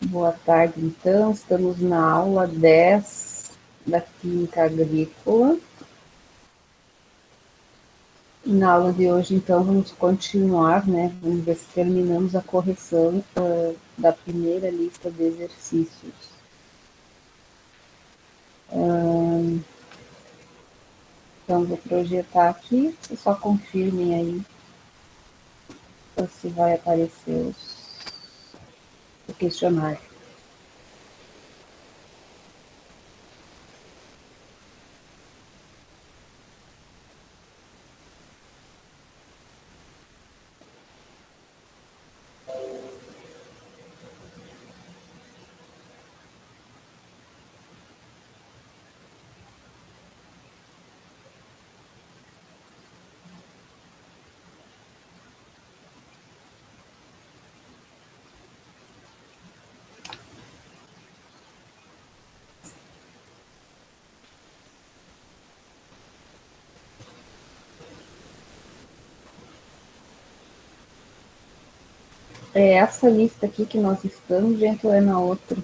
Boa tarde, então. Estamos na aula 10 da Química Agrícola. E na aula de hoje, então, vamos continuar, né? Vamos ver se terminamos a correção da primeira lista de exercícios. Então, vou projetar aqui, vocês só confirmem aí se vai aparecer o questionário. É essa lista aqui que nós estamos, gente, ou é na outra?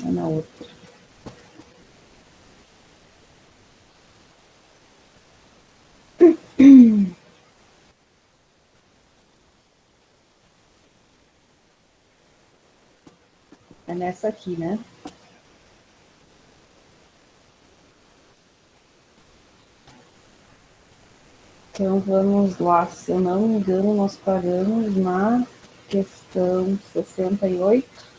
É na outra. É nessa aqui, né? Então, vamos lá. Se eu não me engano, nós paramos na questão 68.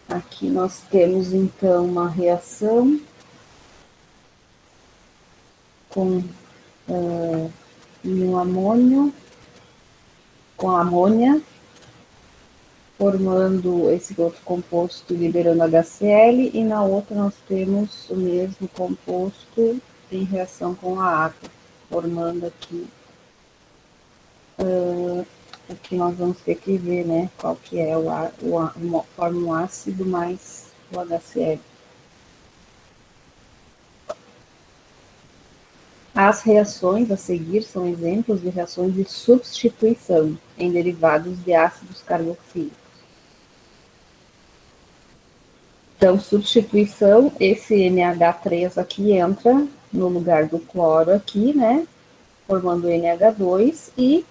Aqui nós temos, então, uma reação com um amônio, com amônia, formando esse outro composto, liberando HCl, e na outra nós temos o mesmo composto em reação com a água, formando aqui o que nós vamos ter que ver, né? Qual que é forma um ácido mais o HCl. As reações a seguir são exemplos de reações de substituição em derivados de ácidos carboxílicos. Então, substituição, esse NH3 aqui entra no lugar do cloro aqui, né? Formando NH2 e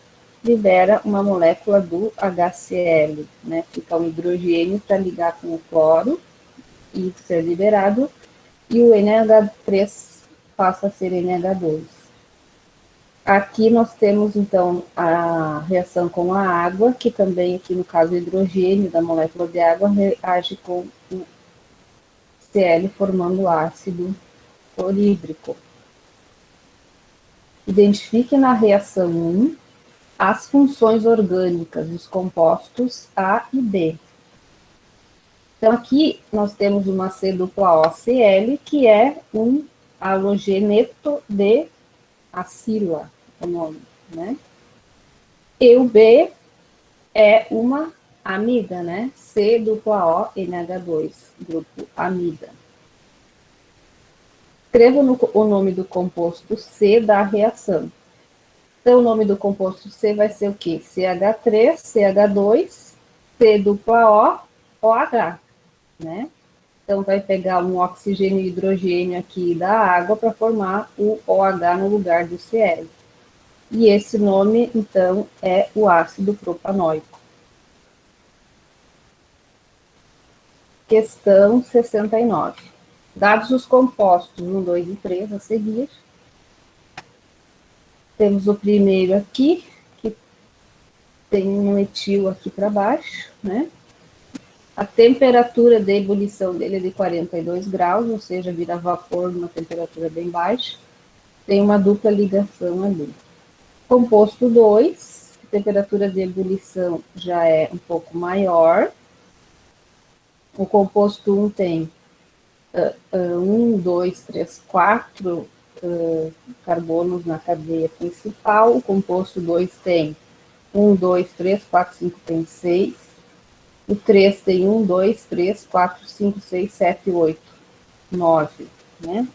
libera uma molécula do HCl, né? Fica um hidrogênio para ligar com o cloro e ser liberado, e o NH3 passa a ser NH2. Aqui nós temos, então, a reação com a água, que também, aqui no caso, o hidrogênio da molécula de água reage com o Cl, formando ácido clorídrico. Identifique na reação 1 as funções orgânicas dos compostos A e B. Então, aqui nós temos uma C-OCl, que é um halogeneto de acila, o nome, né? E o B é uma amida, né? C-OONH2, grupo amida. Escreva o nome do composto C da reação. Então, o nome do composto C vai ser o quê? CH3, CH2, C-OO, OH, né? Então, vai pegar um oxigênio e hidrogênio aqui da água para formar o OH no lugar do Cl. E esse nome, então, é o ácido propanóico. Questão 69. Dados os compostos 1, 2 e 3 a seguir, temos o primeiro aqui, que tem um etil aqui para baixo, né? A temperatura de ebulição dele é de 42 graus, ou seja, vira vapor numa temperatura bem baixa. Tem uma dupla ligação ali. Composto 2, temperatura de ebulição já é um pouco maior. O composto 1 tem 1, 2, 3, 4 carbonos na cadeia principal. O composto 2 tem 1, 2, 3, 4, 5, tem 6. O 3 tem 1, 2, 3, 4, 5, 6, 7, 8, 9, né?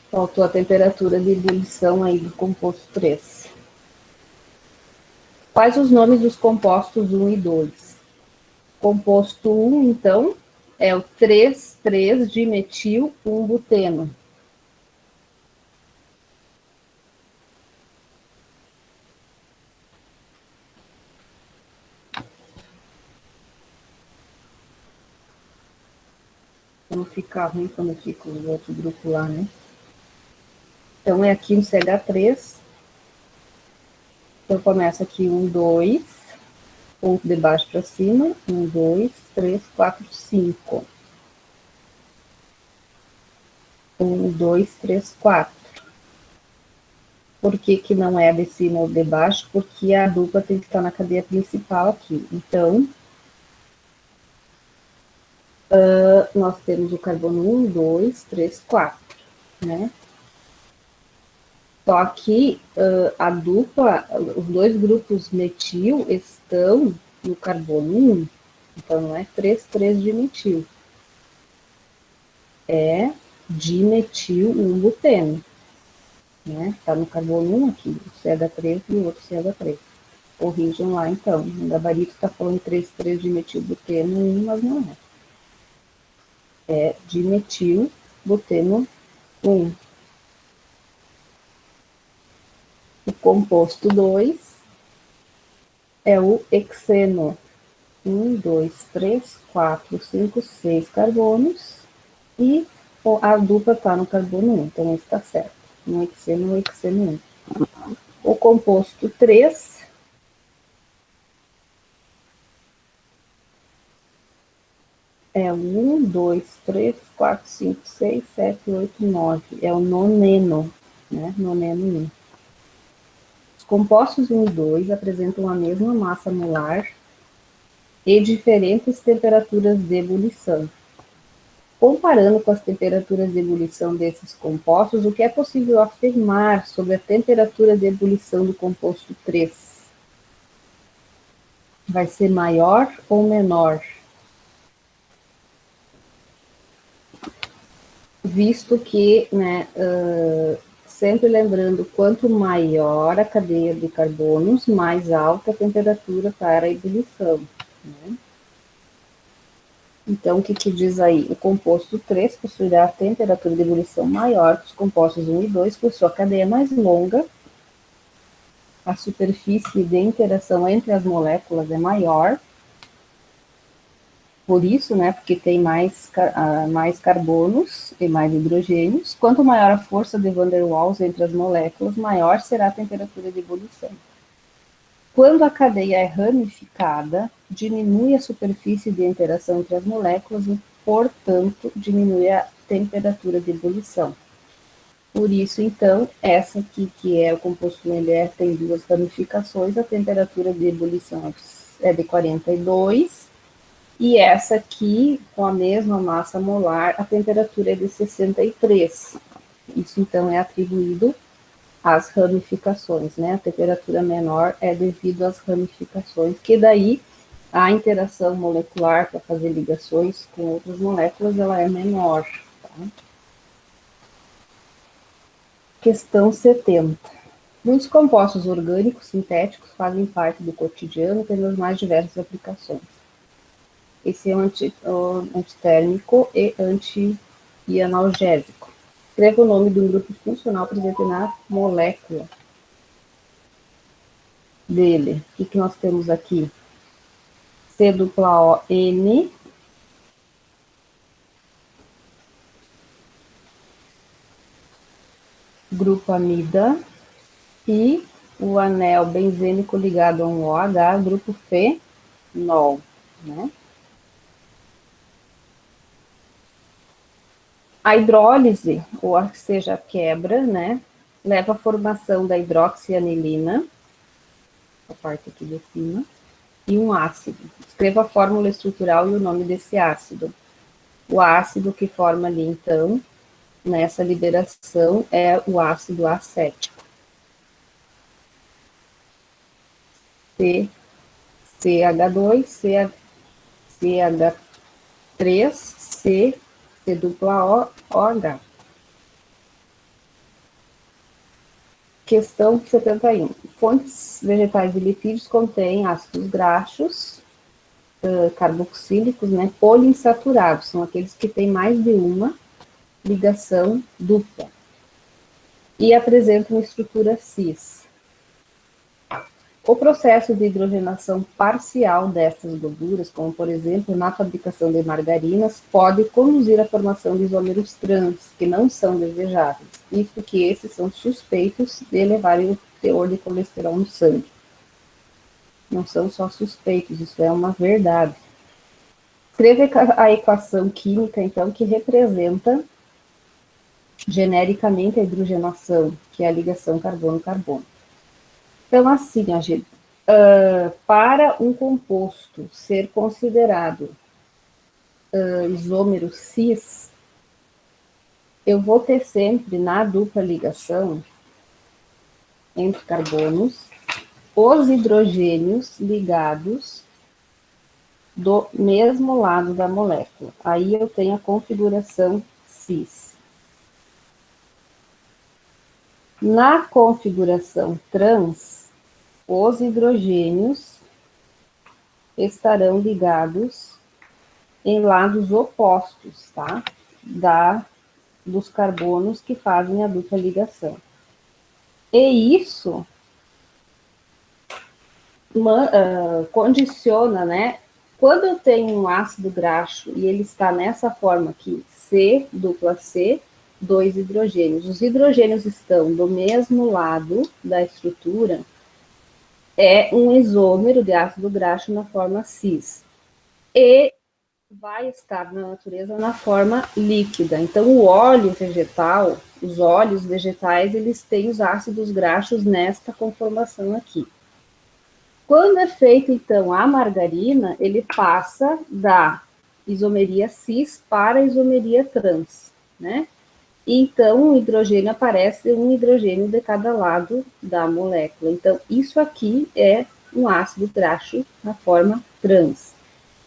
Faltou a temperatura de ebulição aí do composto 3. Quais os nomes dos compostos 1 e 2? Composto 1, então, é o 3,3-dimetil-1-buteno. Não fica ruim quando fica o outro grupo lá, né? Então, é aqui no CH3. Então, começa aqui 1, 2, ponto de baixo para cima. 1, 2, 3, 4, 5. 1, 2, 3, 4. Por que que não é de cima ou de baixo? Porque a dupla tem que estar na cadeia principal aqui. Então, nós temos o carbono 1, 2, 3, 4, né? Só que a dupla, os dois grupos metil estão no carbono 1, então não é 3,3-dimetil, é dimetil 1-buteno, né? Tá no carbono 1 aqui, o CH3 e o outro CH3. Corrijam lá então, o gabarito está falando 3,3-dimetil-buteno 1, mas não é. É dimetil-buteno 1. O composto 2 é o hexeno. 1, 2, 3, 4, 5, 6 carbonos. E a dupla está no carbono 1, então esse está certo. No hexeno, o hexeno 1. O composto 3 é o 1, 2, 3, 4, 5, 6, 7, 8, 9. É o noneno, né? Noneno 1. Os compostos 1 e 2 apresentam a mesma massa molar e diferentes temperaturas de ebulição. Comparando com as temperaturas de ebulição desses compostos, o que é possível afirmar sobre a temperatura de ebulição do composto 3? Vai ser maior ou menor? Visto que, né, sempre lembrando, quanto maior a cadeia de carbonos, mais alta a temperatura para a ebulição, né? Então, o que diz aí? O composto 3 possuirá a temperatura de ebulição maior que os compostos 1 e 2, por sua cadeia mais longa, a superfície de interação entre as moléculas é maior, por isso, né, porque tem mais carbonos e mais hidrogênios. Quanto maior a força de Van der Waals entre as moléculas, maior será a temperatura de ebulição. Quando a cadeia é ramificada, diminui a superfície de interação entre as moléculas e, portanto, diminui a temperatura de ebulição. Por isso, então, essa aqui, que é o composto MBR, tem duas ramificações, a temperatura de ebulição é de 42, e essa aqui, com a mesma massa molar, a temperatura é de 63. Isso, então, é atribuído às ramificações, né? A temperatura menor é devido às ramificações, que daí a interação molecular para fazer ligações com outras moléculas, ela é menor. Tá? Questão 70. Muitos compostos orgânicos sintéticos fazem parte do cotidiano, tendo as mais diversas aplicações. Esse é antitérmico e analgésico. Escreva o nome de um grupo funcional presente na molécula dele. O que nós temos aqui? C-O-N, grupo amida, e o anel benzênico ligado a um OH, grupo fenol, né? A hidrólise, ou seja, a quebra, né, leva à formação da hidroxianilina, a parte aqui de cima, e um ácido. Escreva a fórmula estrutural e o nome desse ácido. O ácido que forma ali, então, nessa liberação, é o ácido acético. CH2, CH3, C dupla O, OH. Questão 71. Fontes vegetais de lipídios contêm ácidos graxos, carboxílicos, né, poliinsaturados, são aqueles que têm mais de uma ligação dupla e apresentam estrutura cis. O processo de hidrogenação parcial destas gorduras, como por exemplo na fabricação de margarinas, pode conduzir à formação de isômeros trans, que não são desejáveis, visto que esses são suspeitos de elevarem o teor de colesterol no sangue. Não são só suspeitos, isso é uma verdade. Escreva a equação química, então, que representa genericamente a hidrogenação, que é a ligação carbono-carbono. Então, assim, a gente, para um composto ser considerado isômero cis, eu vou ter sempre na dupla ligação entre carbonos os hidrogênios ligados do mesmo lado da molécula. Aí eu tenho a configuração cis. Na configuração trans, os hidrogênios estarão ligados em lados opostos, tá? Dos carbonos que fazem a dupla ligação. E isso condiciona, né? Quando eu tenho um ácido graxo e ele está nessa forma aqui, C, dupla C, dois hidrogênios. Os hidrogênios estão do mesmo lado da estrutura, é um isômero de ácido graxo na forma cis. E vai estar na natureza na forma líquida. Então, o óleo vegetal, os óleos vegetais, eles têm os ácidos graxos nesta conformação aqui. Quando é feita, então, a margarina, ele passa da isomeria cis para a isomeria trans, né? Então, o hidrogênio aparece um hidrogênio de cada lado da molécula. Então, isso aqui é um ácido graxo na forma trans.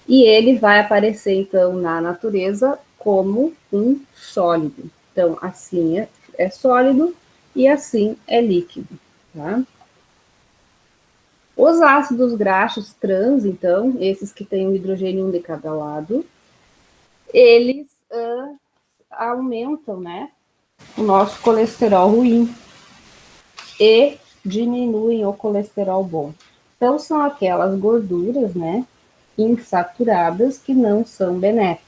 E ele vai aparecer, então, na natureza como um sólido. Então, assim é sólido e assim é líquido, tá? Os ácidos graxos trans, então, esses que têm um hidrogênio um de cada lado, eles aumentam, né, o nosso colesterol ruim e diminuem o colesterol bom. Então, são aquelas gorduras, né, insaturadas que não são benéficas.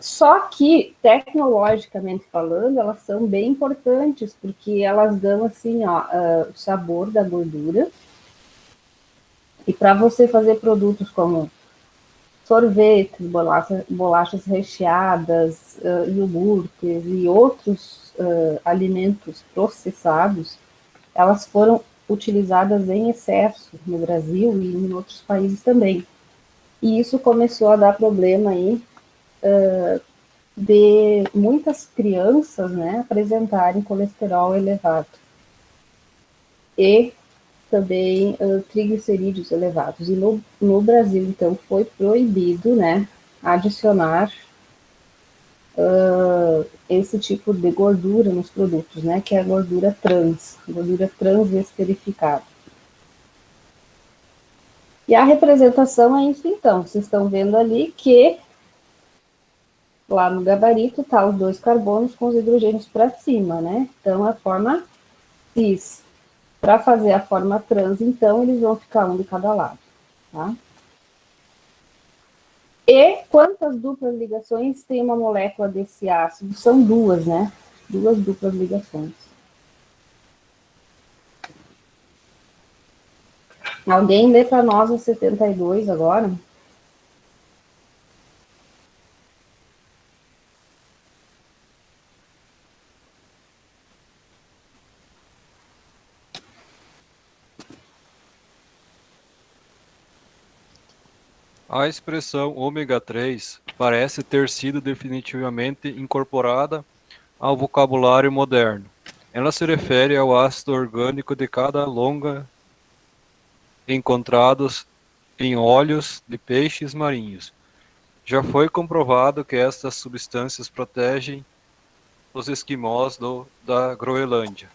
Só que, tecnologicamente falando, elas são bem importantes, porque elas dão, assim, ó, o sabor da gordura. E para você fazer produtos como sorvetes, bolachas recheadas, iogurtes e outros alimentos processados, elas foram utilizadas em excesso no Brasil e em outros países também. E isso começou a dar problema aí de muitas crianças, né, apresentarem colesterol elevado e também triglicerídeos elevados. E no Brasil, então, foi proibido, né, adicionar esse tipo de gordura nos produtos, né, que é a gordura transesterificada. E a representação é isso, então. Vocês estão vendo ali que lá no gabarito tá os dois carbonos com os hidrogênios para cima, né? Então, a forma cis. Para fazer a forma trans, então, eles vão ficar um de cada lado, tá? E quantas duplas ligações tem uma molécula desse ácido? São duas, né? Duas duplas ligações. Alguém lê para nós o 72 agora? A expressão ômega 3 parece ter sido definitivamente incorporada ao vocabulário moderno. Ela se refere ao ácido orgânico de cada longa encontrados em óleos de peixes marinhos. Já foi comprovado que estas substâncias protegem os esquimós da Groenlândia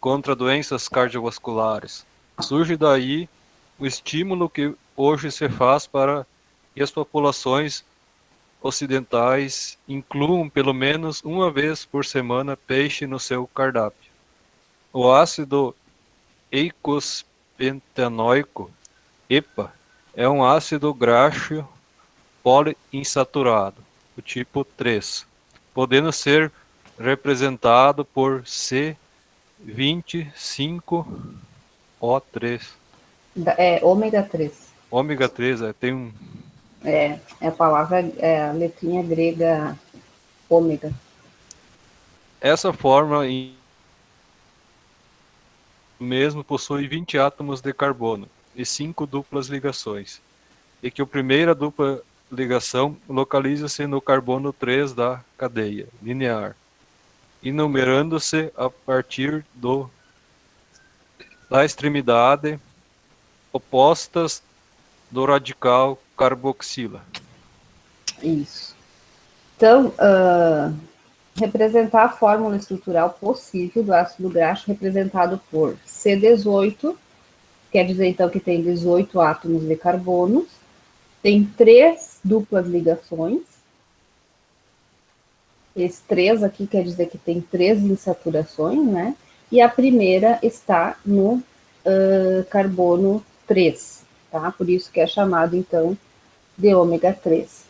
contra doenças cardiovasculares. Surge daí o estímulo que hoje se faz para que as populações ocidentais incluam pelo menos uma vez por semana peixe no seu cardápio. O ácido eicosapentaenoico, EPA, é um ácido graxo poliinsaturado, o tipo 3, podendo ser representado por C25O3. É ômega 3. Ômega 3 tem um. É a palavra, é a letrinha grega ômega. Essa forma mesmo possui 20 átomos de carbono e 5 duplas ligações, e que a primeira dupla ligação localiza-se no carbono 3 da cadeia linear, enumerando-se a partir da extremidade opostas do radical carboxila. Isso. Então, representar a fórmula estrutural possível do ácido graxo representado por C18, quer dizer então que tem 18 átomos de carbono, tem 3 duplas ligações. Esse 3 aqui quer dizer que tem 3 insaturações, né? E a primeira está no carbono 3, tá? Por isso que é chamado, então, de ômega 3.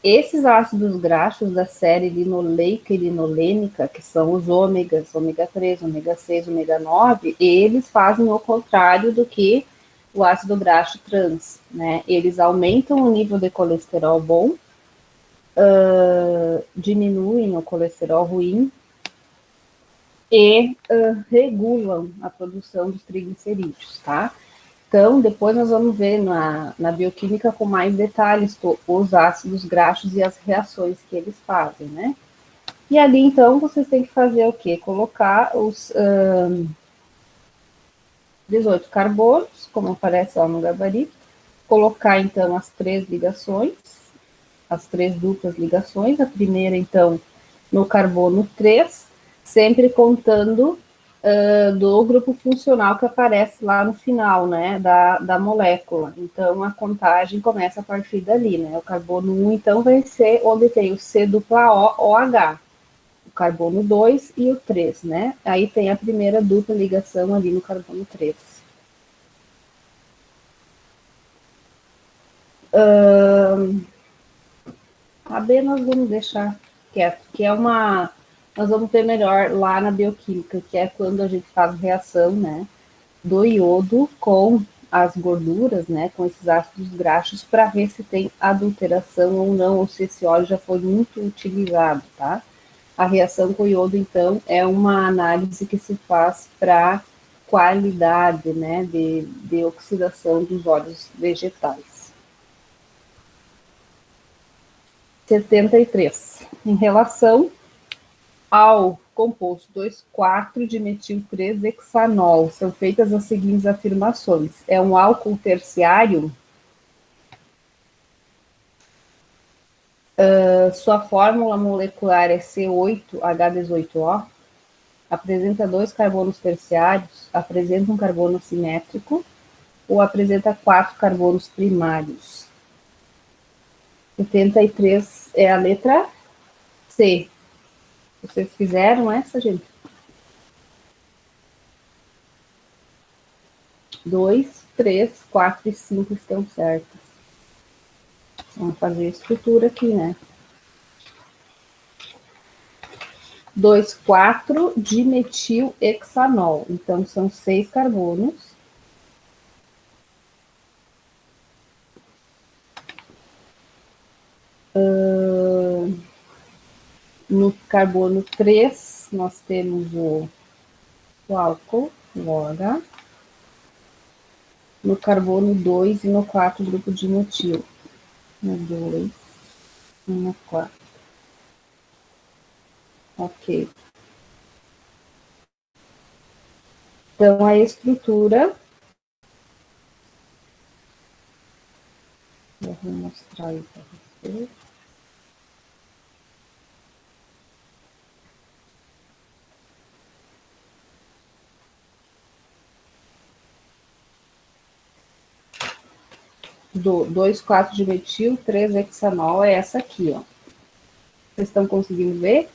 Esses ácidos graxos da série linoleica e linolênica, que são os ômegas, ômega 3, ômega 6, ômega 9, eles fazem o contrário do que o ácido graxo trans, né? Eles aumentam o nível de colesterol bom, diminuem o colesterol ruim e regulam a produção dos triglicerídeos, tá? Então, depois nós vamos ver na bioquímica com mais detalhes os ácidos graxos e as reações que eles fazem, né? E ali, então, vocês têm que fazer o quê? Colocar os 18 carbonos, como aparece lá no gabarito, colocar, então, as 3 ligações, as 3 duplas ligações, a primeira, então, no carbono 3, sempre contando do grupo funcional que aparece lá no final, né, da molécula. Então, a contagem começa a partir dali, né? O carbono 1, então, vai ser onde tem o C dupla O, OH, o carbono 2 e o 3, né? Aí tem a primeira dupla ligação ali no carbono 3. A B nós vamos deixar quieto, que é uma... Nós vamos ter melhor lá na bioquímica, que é quando a gente faz reação, né, do iodo com as gorduras, né, com esses ácidos graxos, para ver se tem adulteração ou não, ou se esse óleo já foi muito utilizado, tá? A reação com o iodo, então, é uma análise que se faz para qualidade, né, de oxidação dos óleos vegetais. 73. Em relação ao composto 2,4-dimetil-3-hexanol, são feitas as seguintes afirmações. É um álcool terciário, sua fórmula molecular é C8H18O, apresenta 2 carbonos terciários, apresenta um carbono simétrico ou apresenta 4 carbonos primários. 73 é a letra C. Vocês fizeram essa, gente? 2, 3, 4 e 5 estão certas. Vamos fazer a estrutura aqui, né? 2,4-dimetilhexanol. Então, são 6 carbonos. No carbono 3, nós temos o álcool, o OH. No carbono 2 e no 4, grupo de metil. Na 2, na 4. Ok. Então, a estrutura... Eu vou mostrar aí para vocês. Do 2,4-dimetil, 3-hexanol é essa aqui, ó. Vocês estão conseguindo ver?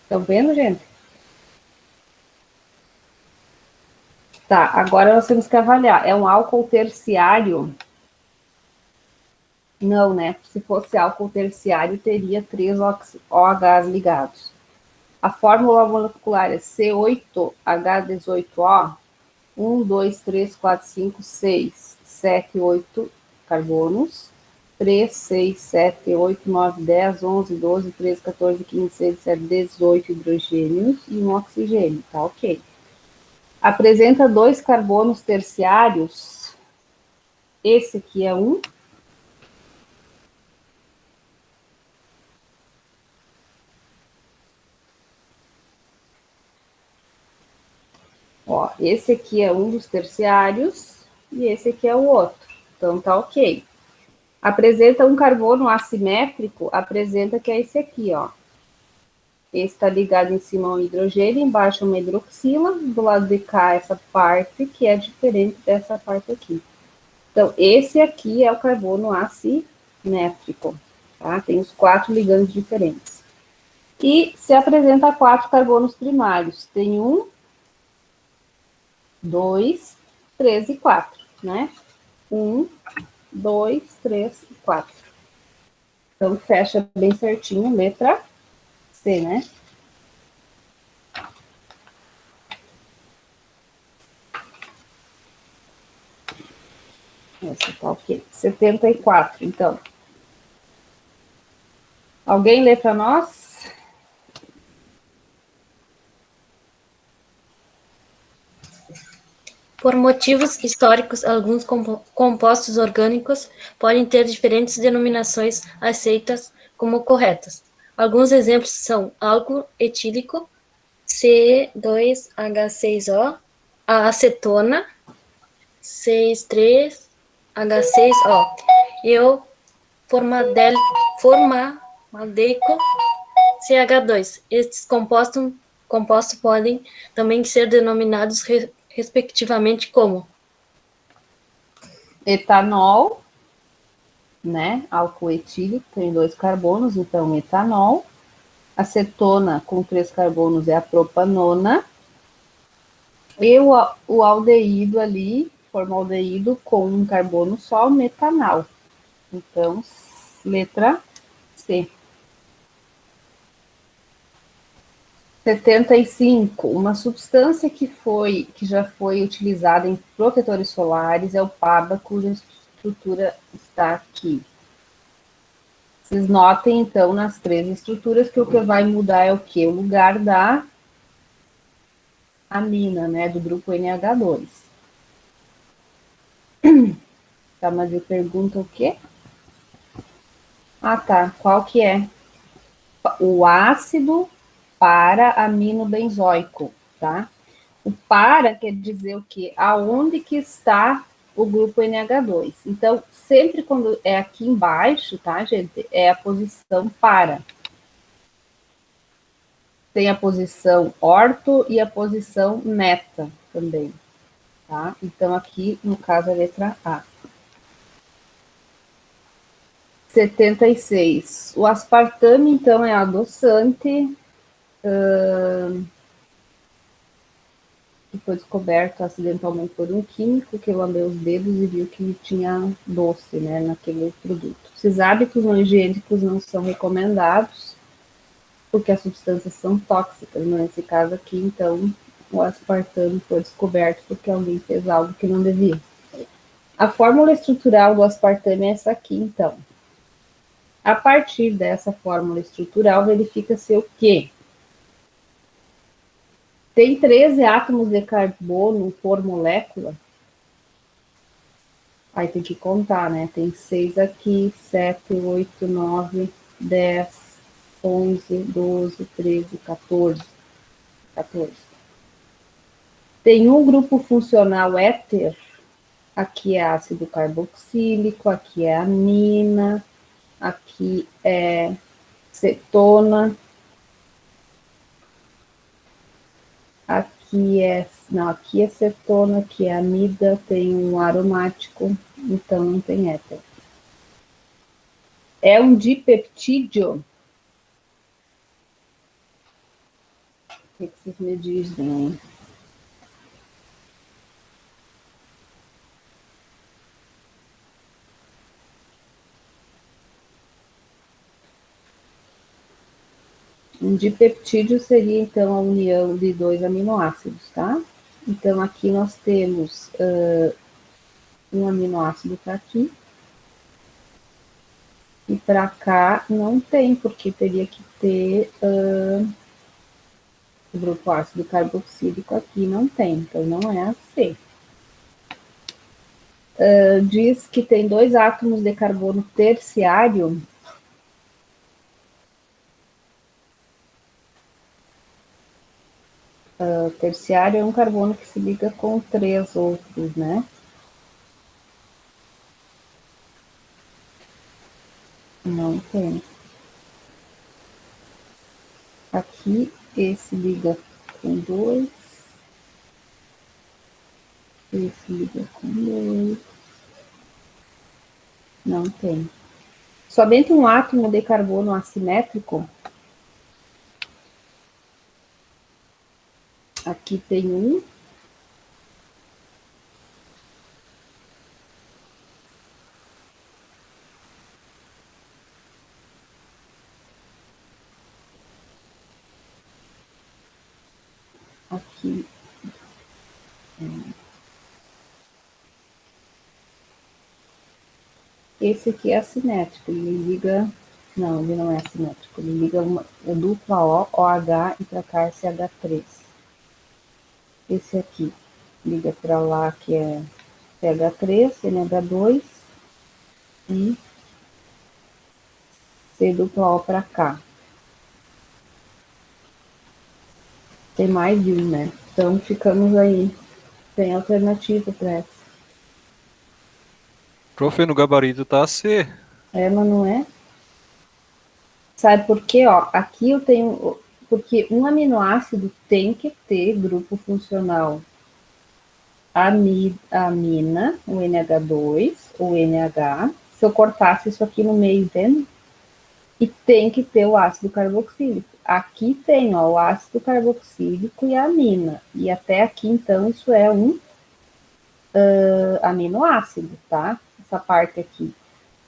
Estão vendo, gente? Tá, agora nós temos que avaliar. É um álcool terciário? Não, né? Se fosse álcool terciário, teria 3 OHs ligados. A fórmula molecular é C8H18O. 1, 2, 3, 4, 5, 6, 7, 8 carbonos. 3, 6, 7, 8, 9, 10, 11, 12, 13, 14, 15, 16, 17, 18 hidrogênios e um oxigênio, tá ok. Apresenta 2 carbonos terciários. Esse aqui é um. Ó, esse aqui é um dos terciários e esse aqui é o outro. Então, tá ok. Apresenta um carbono assimétrico, apresenta que é esse aqui, ó. Esse está ligado em cima ao hidrogênio, embaixo uma hidroxila, do lado de cá essa parte, que é diferente dessa parte aqui. Então, esse aqui é o carbono assimétrico, tá? Tem os 4 ligandos diferentes. E se apresenta 4 carbonos primários. Tem 1, 2, 3 e 4, né? 1, 2, 3 e 4. Então, fecha bem certinho, letra C, né? Essa tá ok. 74, então. Alguém lê para nós? Por motivos históricos, alguns compostos orgânicos podem ter diferentes denominações aceitas como corretas. Alguns exemplos são álcool etílico, C2H6O, a acetona, C3H6O, e o formaldehído, CH2. Estes compostos podem também ser denominados respectivamente como Etanol, né? Álcool etílico tem 2 carbonos, então etanol. Acetona com 3 carbonos é a propanona. E o aldeído ali, formaldeído com um carbono só, metanal. Então, letra C. 75. Uma substância que já foi utilizada em protetores solares é o PABA, cuja estrutura está aqui. Vocês notem, então, nas 3 estruturas que o que vai mudar é o quê? O lugar da amina, né, do grupo NH2. Tá, mas eu pergunto o quê? Ah, tá. Qual que é? O ácido para-aminobenzoico, tá? O para quer dizer o quê? Aonde que está o grupo NH2. Então, sempre quando é aqui embaixo, tá, gente? É a posição para. Tem a posição orto e a posição meta também, tá? Então, aqui, no caso, a letra A. 76. O aspartame, então, é adoçante, que foi descoberto acidentalmente por um químico que lambeu os dedos e viu que tinha doce, né, naquele produto. Esses hábitos não higiênicos não são recomendados, porque as substâncias são tóxicas, né? Nesse caso aqui, então, o aspartame foi descoberto porque alguém fez algo que não devia. A fórmula estrutural do aspartame é essa aqui, então. A partir dessa fórmula estrutural, verifica-se o quê? Tem 13 átomos de carbono por molécula. Aí tem que contar, né? Tem 6 aqui, 7, 8, 9, 10, 11, 12, 13, 14. 14. Tem um grupo funcional éter. Aqui é ácido carboxílico, aqui é amina, aqui é cetona, aqui é cetona, aqui é amida, tem um aromático, então não tem éter. É um dipeptídeo? O que vocês me dizem? Um dipeptídeo seria, então, a união de 2 aminoácidos, tá? Então, aqui nós temos um aminoácido para aqui, e para cá não tem, porque teria que ter o grupo ácido carboxílico aqui, não tem, então não é a C. Diz que tem 2 átomos de carbono terciário. Terciário é um carbono que se liga com 3 outros, né? Não tem. Aqui, esse liga com 2. Esse liga com 2. Não tem. Somente um átomo de carbono assimétrico. Aqui tem um. Aqui. Esse aqui é assimétrico, ele liga. Não, ele não é assimétrico, ele liga o dupla O, OH e para cá CH3. Esse aqui liga para lá, que é CH3, NH2 e C dupla O para cá. Tem mais de um, né? Então ficamos aí. Tem alternativa para essa. Profe, no gabarito tá C. É, mas não é? Sabe por quê? Ó, aqui eu tenho. Porque um aminoácido tem que ter grupo funcional amina, o NH2, o NH. Se eu cortasse isso aqui no meio, entende? E tem que ter o ácido carboxílico. Aqui tem, ó, o ácido carboxílico e a amina. E até aqui, então, isso é um aminoácido, tá? Essa parte aqui.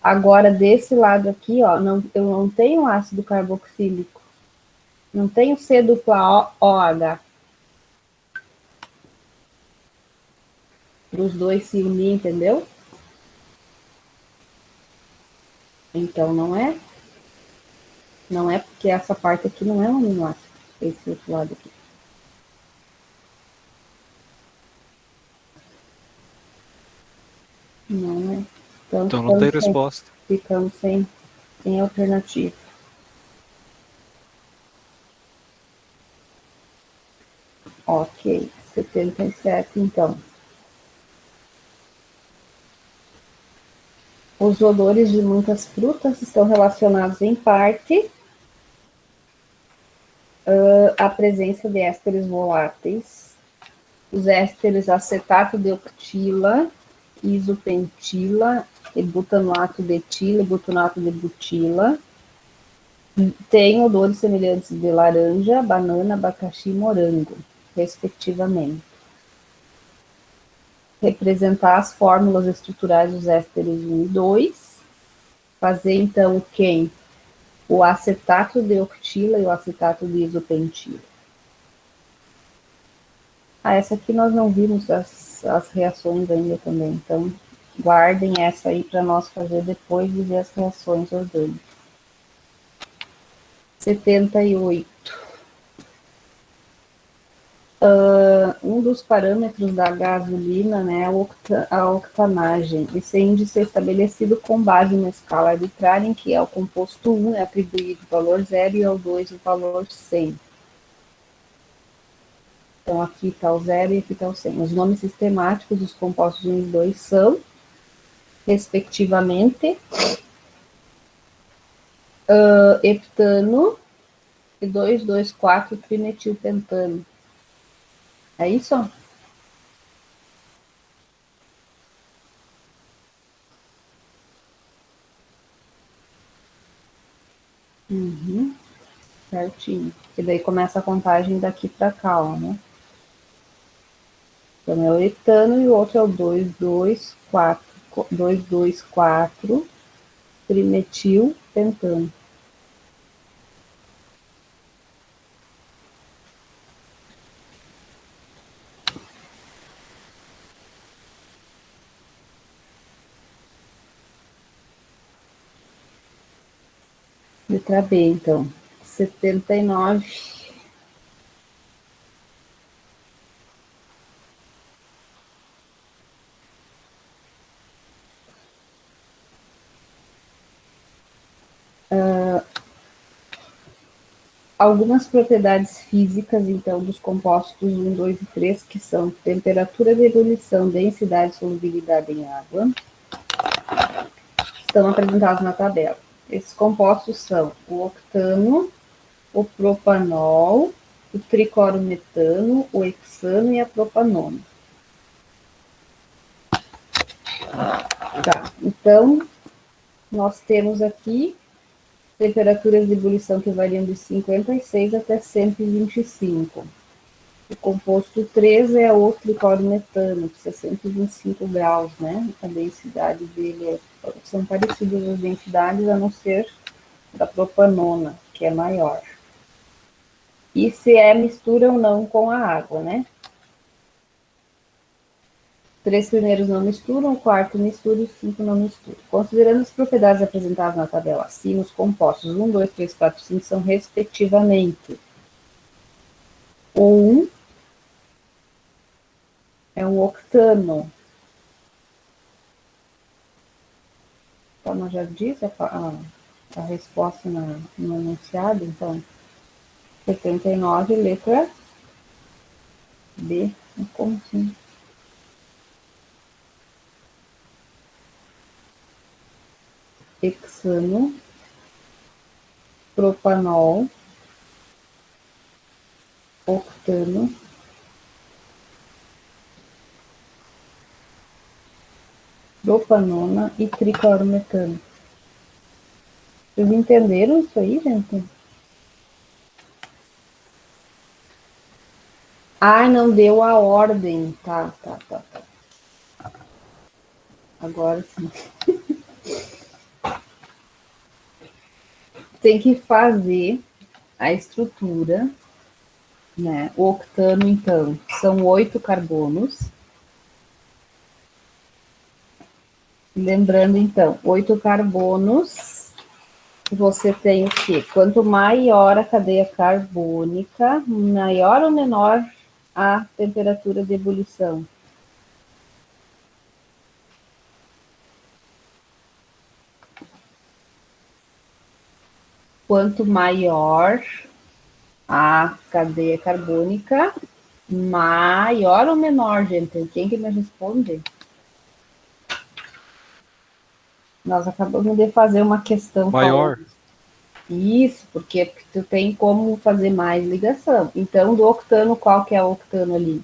Agora, desse lado aqui, ó, eu não tenho ácido carboxílico. Não tenho C dupla OH. Para os dois se unir, entendeu? Então, não é. Não é porque essa parte aqui não é um aminoácido. Esse outro lado aqui. Não é. Então não tem resposta. Ficamos sem alternativa. Ok, 77, então. Os odores de muitas frutas estão relacionados, em parte, à presença de ésteres voláteis. Os ésteres acetato de octila, isopentila, e butanoato de etila e butanoato de butila. Tem odores semelhantes de laranja, banana, abacaxi e morango, respectivamente. Representar as fórmulas estruturais dos ésteres 1 e 2. Fazer, então, quem? O acetato de octila e o acetato de isopentila. Essa aqui nós não vimos as reações ainda também, então guardem essa aí para nós fazer depois de ver as reações orgânicas. 78. Um dos parâmetros da gasolina, né, é a octanagem. Esse índice é estabelecido com base na escala arbitrária, em que ao composto 1 é atribuído o valor 0 e ao 2 o valor 100. Então, aqui está o 0 e aqui está o 100. Os nomes sistemáticos dos compostos 1 e 2 são, respectivamente, heptano e 2,2,4-trimetilpentano. É isso? Uhum, certinho. E daí começa a contagem daqui para cá, ó, né? Então é o etano e o outro é o 2,2,4 trimetilpentano. Letra B, então. 79. Algumas propriedades físicas, então, dos compostos 1, 2 e 3, que são temperatura de ebulição, densidade e solubilidade em água, estão apresentados na tabela. Esses compostos são o octano, o propanol, o triclorometano, o hexano e a propanona. Tá, então, nós temos aqui temperaturas de ebulição que variam de 56 até 125. O composto 3 é o triclorometano, que é 125 graus, né? A densidade dele são parecidas as densidades, a não ser da propanona, que é maior. E se é mistura ou não com a água, né? Três primeiros não misturam, o quarto mistura e o cinco não mistura. Considerando as propriedades apresentadas na tabela acima, os compostos 1, 2, 3, 4 e 5 são respectivamente o 1 é um octano. Tá, mas já disse a resposta no enunciado, então, 79, letra B. Como assim? Hexano, propanol, octano, propanona e triclorometano. Vocês entenderam isso aí, gente? Ah, não deu a ordem. Tá. Agora sim. Tem que fazer a estrutura, né? O octano, então, são 8 carbonos. Lembrando, então, 8 carbonos, você tem o quê? Quanto maior a cadeia carbônica, maior ou menor a temperatura de ebulição? Quanto maior a cadeia carbônica, maior ou menor, gente? Quem que me responde? Nós acabamos de fazer uma questão Maior. falando isso, porque tu tem como fazer mais ligação. Então, do octano, qual que é o octano ali?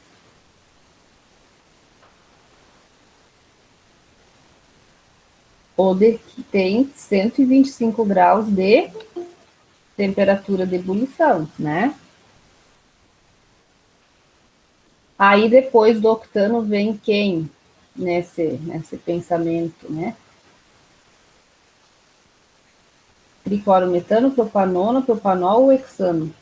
O de que tem 125 graus de temperatura de ebulição, né? Aí depois do octano vem quem nesse pensamento, né? Triclorometano, propanona, propanol ou hexano?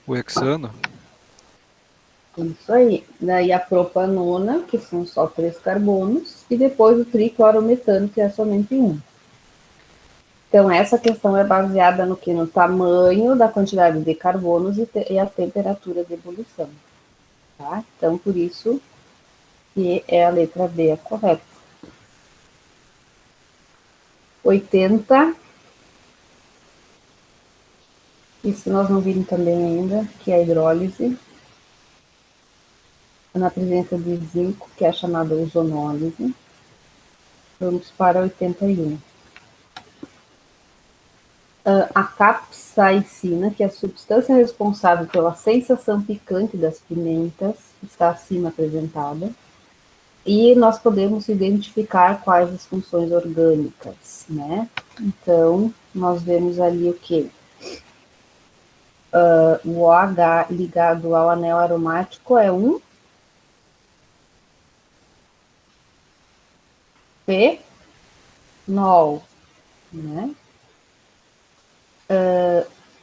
O hexano. Isso aí. Daí a propanona, que são só 3 carbonos, e depois o triclorometano, que é somente um. Então, essa questão é baseada no que? No tamanho da quantidade de carbonos e a temperatura de ebulição. Tá? Então, por isso que é a letra B a correta. 80. Isso nós não vimos também ainda, que é a hidrólise. Na presença de zinco, que é a chamada ozonólise. Vamos para 81. A capsaicina, que é a substância responsável pela sensação picante das pimentas, está acima apresentada. E nós podemos identificar quais as funções orgânicas, né? Então, nós vemos ali o quê? O OH ligado ao anel aromático é um fenol, né?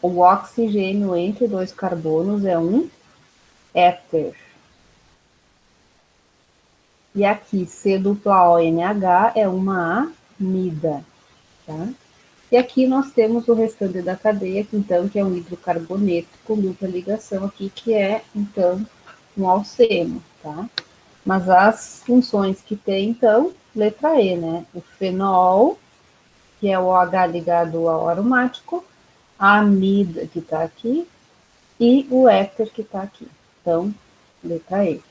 O oxigênio entre 2 carbonos é um éter. E aqui, C-ONH é uma amida, tá? E aqui nós temos o restante da cadeia, que então que é um hidrocarboneto com dupla ligação aqui, que é, então, um alceno, tá? Mas as funções que tem, então, letra E, né? O fenol, que é o OH ligado ao aromático, a amida, que está aqui, e o éter, que está aqui. Então, letra E.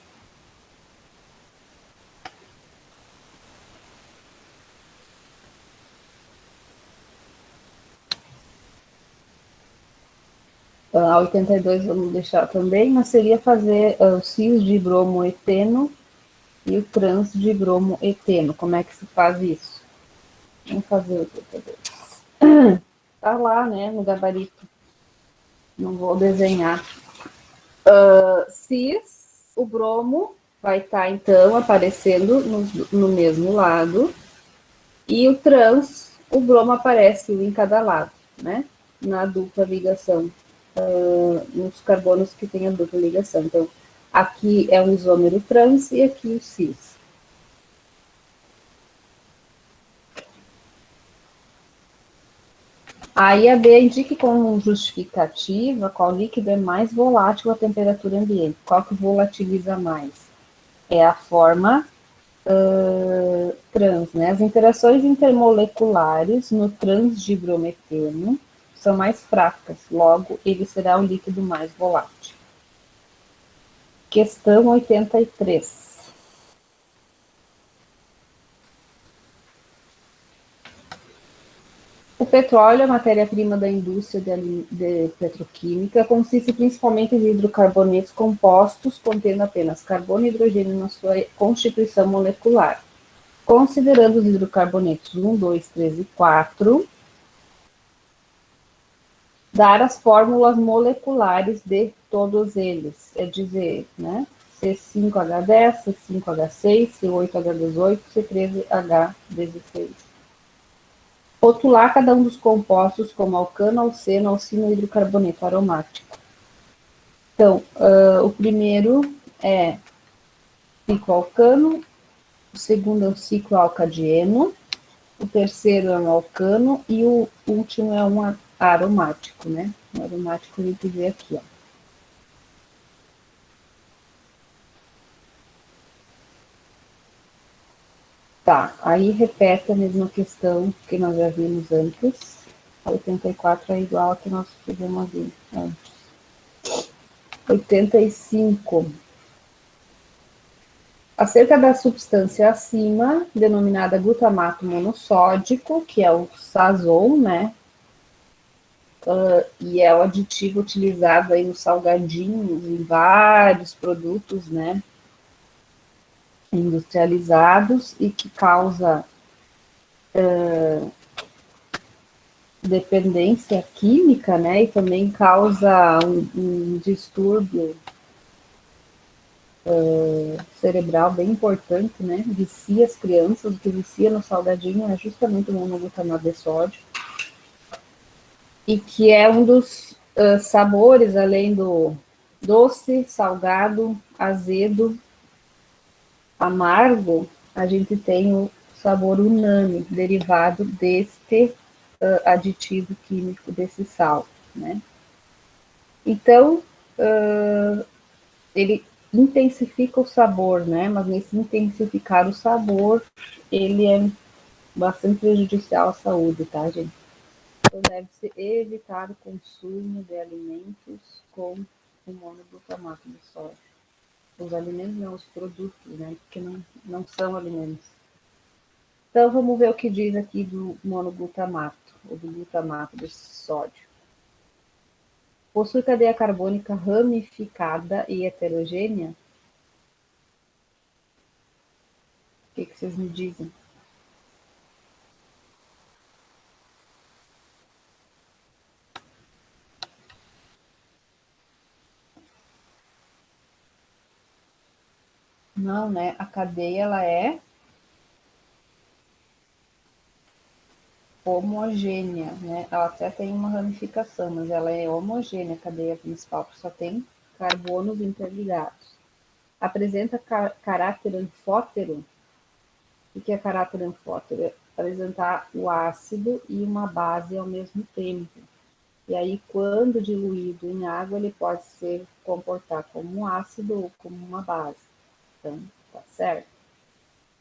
A 82 vamos deixar também, mas seria fazer o cis de bromoeteno e o trans de bromoeteno. Como é que se faz isso? Vamos fazer 82. Tá lá, né, no gabarito. Não vou desenhar. Cis, o bromo vai estar, então, aparecendo no mesmo lado. E o trans, o bromo aparece em cada lado, né? Na dupla ligação. Nos carbonos que tem a dupla ligação. Então, aqui é um isômero trans e aqui o cis. Aí a B indique como justificativa qual líquido é mais volátil à temperatura ambiente. Qual que volatiliza mais? É a forma trans, né? As interações intermoleculares no transdibrometano são mais fracas, logo ele será o líquido mais volátil. Questão 83. O petróleo, a matéria-prima da indústria de petroquímica, consiste principalmente em hidrocarbonetos compostos contendo apenas carbono e hidrogênio na sua constituição molecular. Considerando os hidrocarbonetos 1, 2, 3 e 4, dar as fórmulas moleculares de todos eles, é dizer, né, C5H10, C5H6, C8H18, C13H16. Rotular cada um dos compostos como alcano, alceno, alcino, hidrocarboneto aromático. Então, o primeiro é cicloalcano, o segundo é o cicloalcadieno, o terceiro é um alcano e o último é um aromático, né? O aromático a gente vê aqui, ó. Tá, aí repete a mesma questão que nós já vimos antes. A 84 é igual a que nós fizemos antes. 85. Acerca da substância acima, denominada glutamato monossódico, que é o Sazon, né? E é o aditivo utilizado aí nos salgadinhos, em vários produtos, né? Industrializados e que causa dependência química, né? E também causa um distúrbio cerebral bem importante, né? Vicia as crianças, o que vicia no salgadinho é justamente o monoglutamato de sódio. E que é um dos sabores, além do doce, salgado, azedo, amargo, a gente tem o sabor unânime, derivado deste aditivo químico desse sal, né? Então, ele intensifica o sabor, né? Mas nesse intensificar o sabor, ele é bastante prejudicial à saúde, tá, gente? Então, deve-se evitar o consumo de alimentos com o monoglutamato de sódio. Os alimentos não, os produtos, né? Porque não são alimentos. Então, vamos ver o que diz aqui do monoglutamato, ou do glutamato de sódio. Possui cadeia carbônica ramificada e heterogênea? O que vocês me dizem? Não, né? A cadeia, ela é homogênea, né? Ela até tem uma ramificação, mas ela é homogênea, a cadeia principal, só tem carbonos interligados. Apresenta caráter anfótero. O que é caráter anfótero? É apresentar o ácido e uma base ao mesmo tempo. E aí, quando diluído em água, ele pode se comportar como um ácido ou como uma base. Então, tá certo?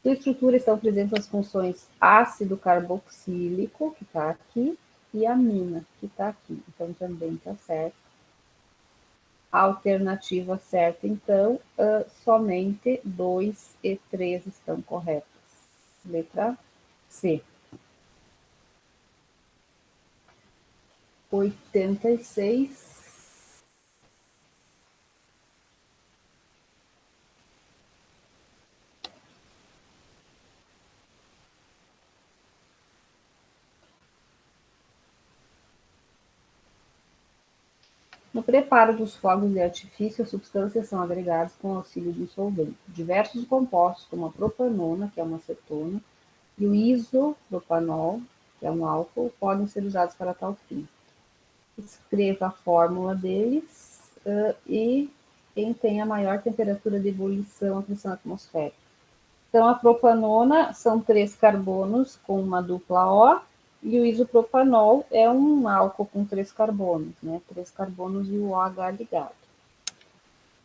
Sua estrutura estão presentes as funções ácido carboxílico, que está aqui, e amina, que está aqui. Então, também está certo. A alternativa certa, então, somente 2 e 3 estão corretas. Letra C. 86. No preparo dos fogos de artifício, as substâncias são agregadas com auxílio de um solvente. Diversos compostos, como a propanona, que é uma acetona, e o isopropanol, que é um álcool, podem ser usados para tal fim. Escreva a fórmula deles e quem tem a maior temperatura de ebulição à pressão atmosférica. Então, a propanona são 3 carbonos com uma dupla O, e o isopropanol é um álcool com 3 carbonos, né? 3 carbonos e o OH ligado.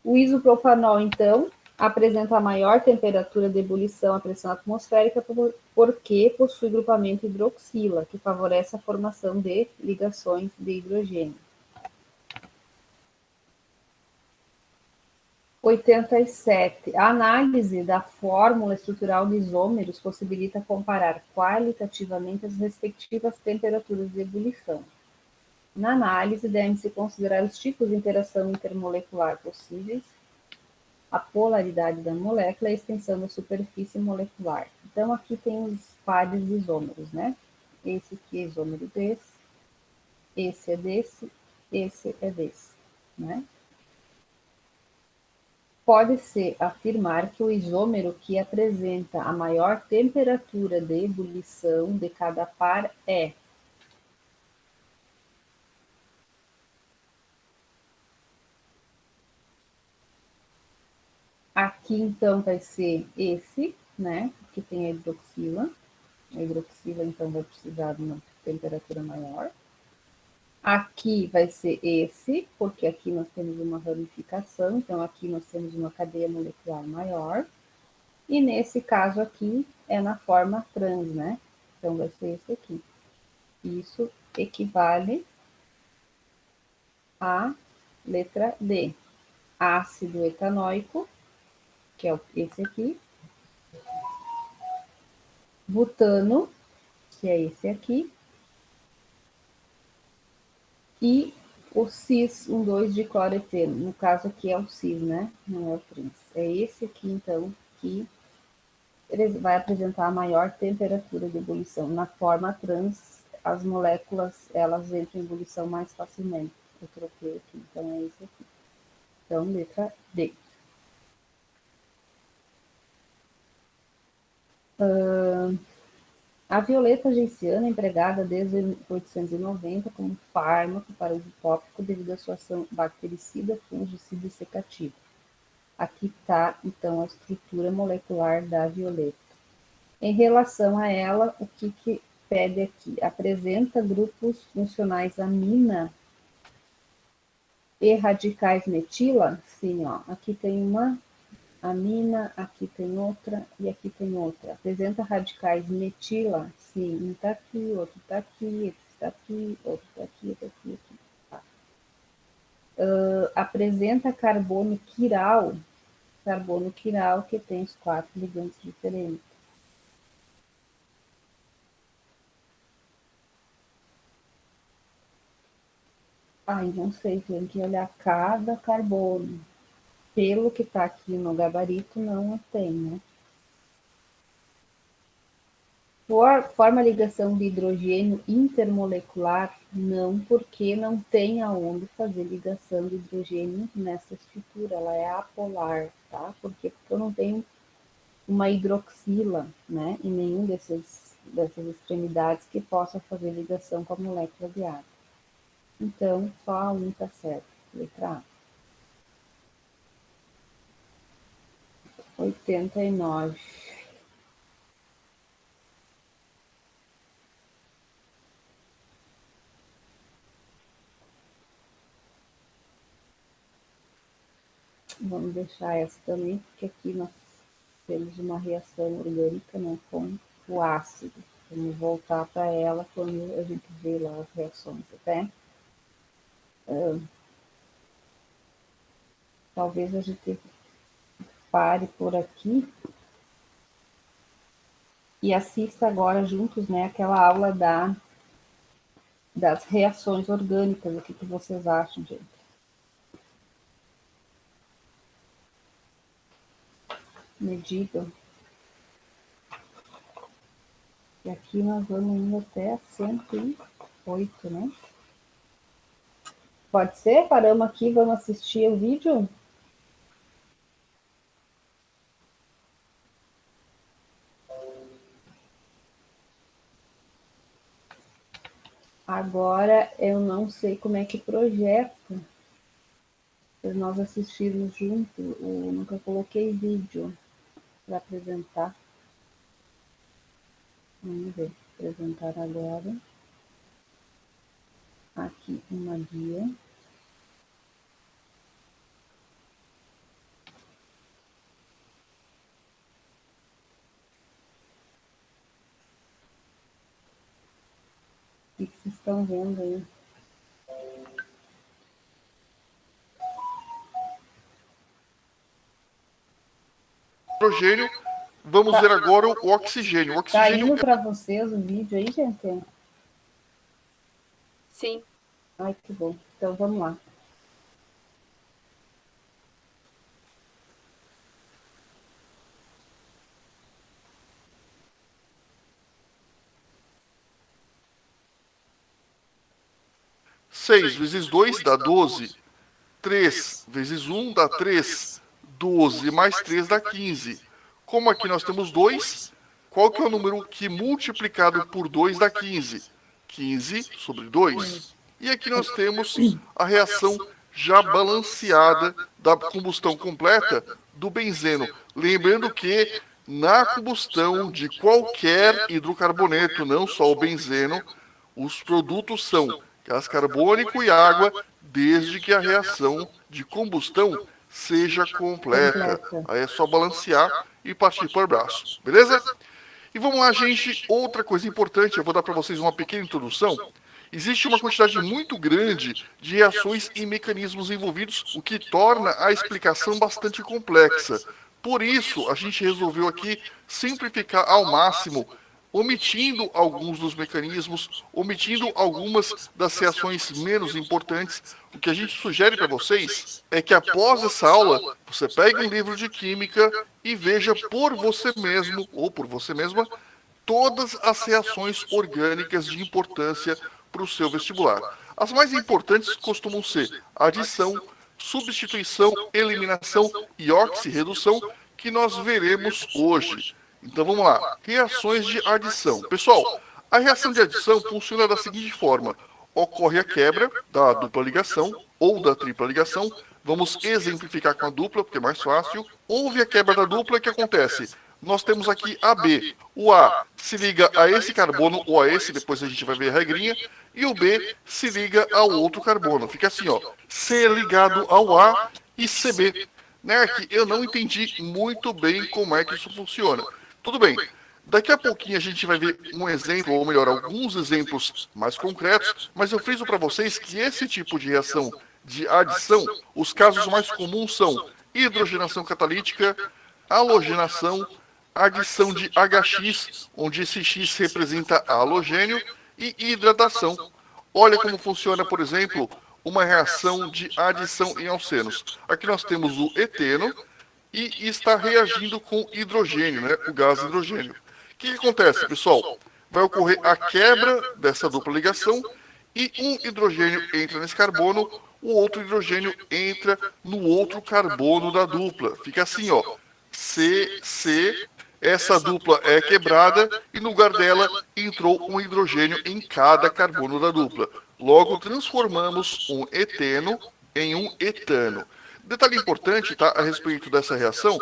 O isopropanol, então, apresenta a maior temperatura de ebulição à pressão atmosférica porque possui grupamento hidroxila, que favorece a formação de ligações de hidrogênio. 87. A análise da fórmula estrutural de isômeros possibilita comparar qualitativamente as respectivas temperaturas de ebulição. Na análise, devem-se considerar os tipos de interação intermolecular possíveis, a polaridade da molécula e a extensão da superfície molecular. Então, aqui tem os pares de isômeros, né? Esse aqui é isômero desse, esse é desse, né? Pode-se afirmar que o isômero que apresenta a maior temperatura de ebulição de cada par é aqui, então, vai ser esse, né? Porque tem a hidroxila. A hidroxila, então, vai precisar de uma temperatura maior. Aqui vai ser esse, porque aqui nós temos uma ramificação, então aqui nós temos uma cadeia molecular maior. E nesse caso aqui é na forma trans, né? Então vai ser esse aqui. Isso equivale à letra D. Ácido etanóico, que é esse aqui. Butano, que é esse aqui. E o cis 1,2 de cloreteno. No caso aqui é o cis, né? Não é o trans. É esse aqui, então, que vai apresentar a maior temperatura de ebulição. Na forma trans, as moléculas, elas entram em ebulição mais facilmente. Eu troquei aqui, então é esse aqui. Então, letra D. A violeta genciana é empregada desde 1890 como fármaco para uso tópico devido à sua ação bactericida, fungicida e secativa. Aqui está, então, a estrutura molecular da violeta. Em relação a ela, o que pede aqui? Apresenta grupos funcionais amina e radicais metila? Sim, ó. Aqui tem uma amina, aqui tem outra e aqui tem outra. Apresenta radicais metila? Sim, um está aqui, outro está aqui, esse está aqui, outro está aqui, outro aqui, aqui. Tá. Apresenta carbono quiral que tem os 4 ligantes diferentes. Ai, não sei, tem que olhar cada carbono. Pelo que está aqui no gabarito, não tem, né? Forma ligação de hidrogênio intermolecular? Não, porque não tem aonde fazer ligação de hidrogênio nessa estrutura, ela é apolar, tá? Porque eu não tenho uma hidroxila, né? Em nenhum dessas extremidades que possa fazer ligação com a molécula de água. Então, só a 1 está certo, letra A. 89. Vamos deixar essa também, porque aqui nós temos uma reação orgânica, né, com o ácido. Vamos voltar para ela quando a gente vê lá as reações, até. Talvez a gente pare por aqui e assista agora juntos, né, aquela aula das reações orgânicas. O que vocês acham, gente? Medida. E aqui nós vamos indo até 108, né? Pode ser? Paramos aqui, vamos assistir o vídeo? Agora eu não sei como é que projeta. Se nós assistirmos junto, eu nunca coloquei vídeo para apresentar. Vamos ver, apresentar agora. Aqui uma guia. O que vocês estão vendo aí? Hidrogênio. Vamos ver agora o oxigênio. O oxigênio. Tá indo para vocês o vídeo aí, gente? Sim. Ai, que bom. Então vamos lá. Seis vezes 2 dá 12. 3 vezes 1 dá 3. 12 mais 3 dá 15. Como aqui nós temos 2, qual que é o número que multiplicado por 2 dá 15? 15 sobre 2. E aqui nós temos a reação já balanceada da combustão completa do benzeno. Lembrando que na combustão de qualquer hidrocarboneto, não só o benzeno, os produtos são gás carbônico e água, desde que a reação de combustão seja completa. Aí é só balancear e partir para o braço, beleza? E vamos lá, gente. Outra coisa importante, eu vou dar para vocês uma pequena introdução. Existe uma quantidade muito grande de reações e mecanismos envolvidos, o que torna a explicação bastante complexa. Por isso, a gente resolveu aqui simplificar ao máximo, omitindo alguns dos mecanismos, omitindo algumas das reações menos importantes. O que a gente sugere para vocês é que após essa aula, você pegue um livro de química e veja por você mesmo ou por você mesma todas as reações orgânicas de importância para o seu vestibular. As mais importantes costumam ser adição, substituição, eliminação e oxirredução, que nós veremos hoje. Então vamos lá. Reações de adição. Pessoal, a reação de adição funciona da seguinte forma. Ocorre a quebra da dupla ligação ou da tripla ligação. Vamos exemplificar com a dupla, porque é mais fácil. Houve a quebra da dupla, o que acontece? Nós temos aqui AB. O A se liga a esse carbono ou a esse, depois a gente vai ver a regrinha. E o B se liga ao outro carbono. Fica assim, ó. C ligado ao A e CB. Nerk, eu não entendi muito bem como é que isso funciona. Tudo bem. Daqui a pouquinho a gente vai ver um exemplo, ou melhor, alguns exemplos mais concretos, mas eu friso para vocês que esse tipo de reação de adição, os casos mais comuns são hidrogenação catalítica, halogenação, adição de HX, onde esse X representa halogênio, e hidratação. Olha como funciona, por exemplo, uma reação de adição em alcenos. Aqui nós temos o eteno e está reagindo com hidrogênio, né, o gás hidrogênio. O que acontece, pessoal? Vai ocorrer a quebra dessa dupla ligação e um hidrogênio entra nesse carbono, o outro hidrogênio entra no outro carbono da dupla. Fica assim, ó, C, essa dupla é quebrada e no lugar dela entrou um hidrogênio em cada carbono da dupla. Logo, transformamos um eteno em um etano. Detalhe importante, tá, a respeito dessa reação,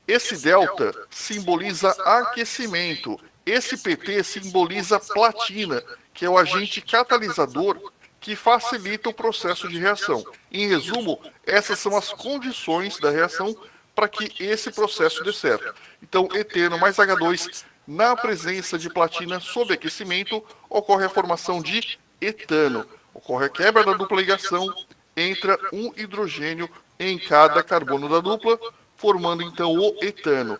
esse delta simboliza aquecimento, esse PT simboliza platina, que é o agente catalisador que facilita o processo de reação. Em resumo, essas são as condições da reação para que esse processo dê certo. Então, eteno mais H2, na presença de platina sob aquecimento, ocorre a formação de etano. Ocorre a quebra da dupla ligação, entra um hidrogênio em cada carbono da dupla, formando então o etano.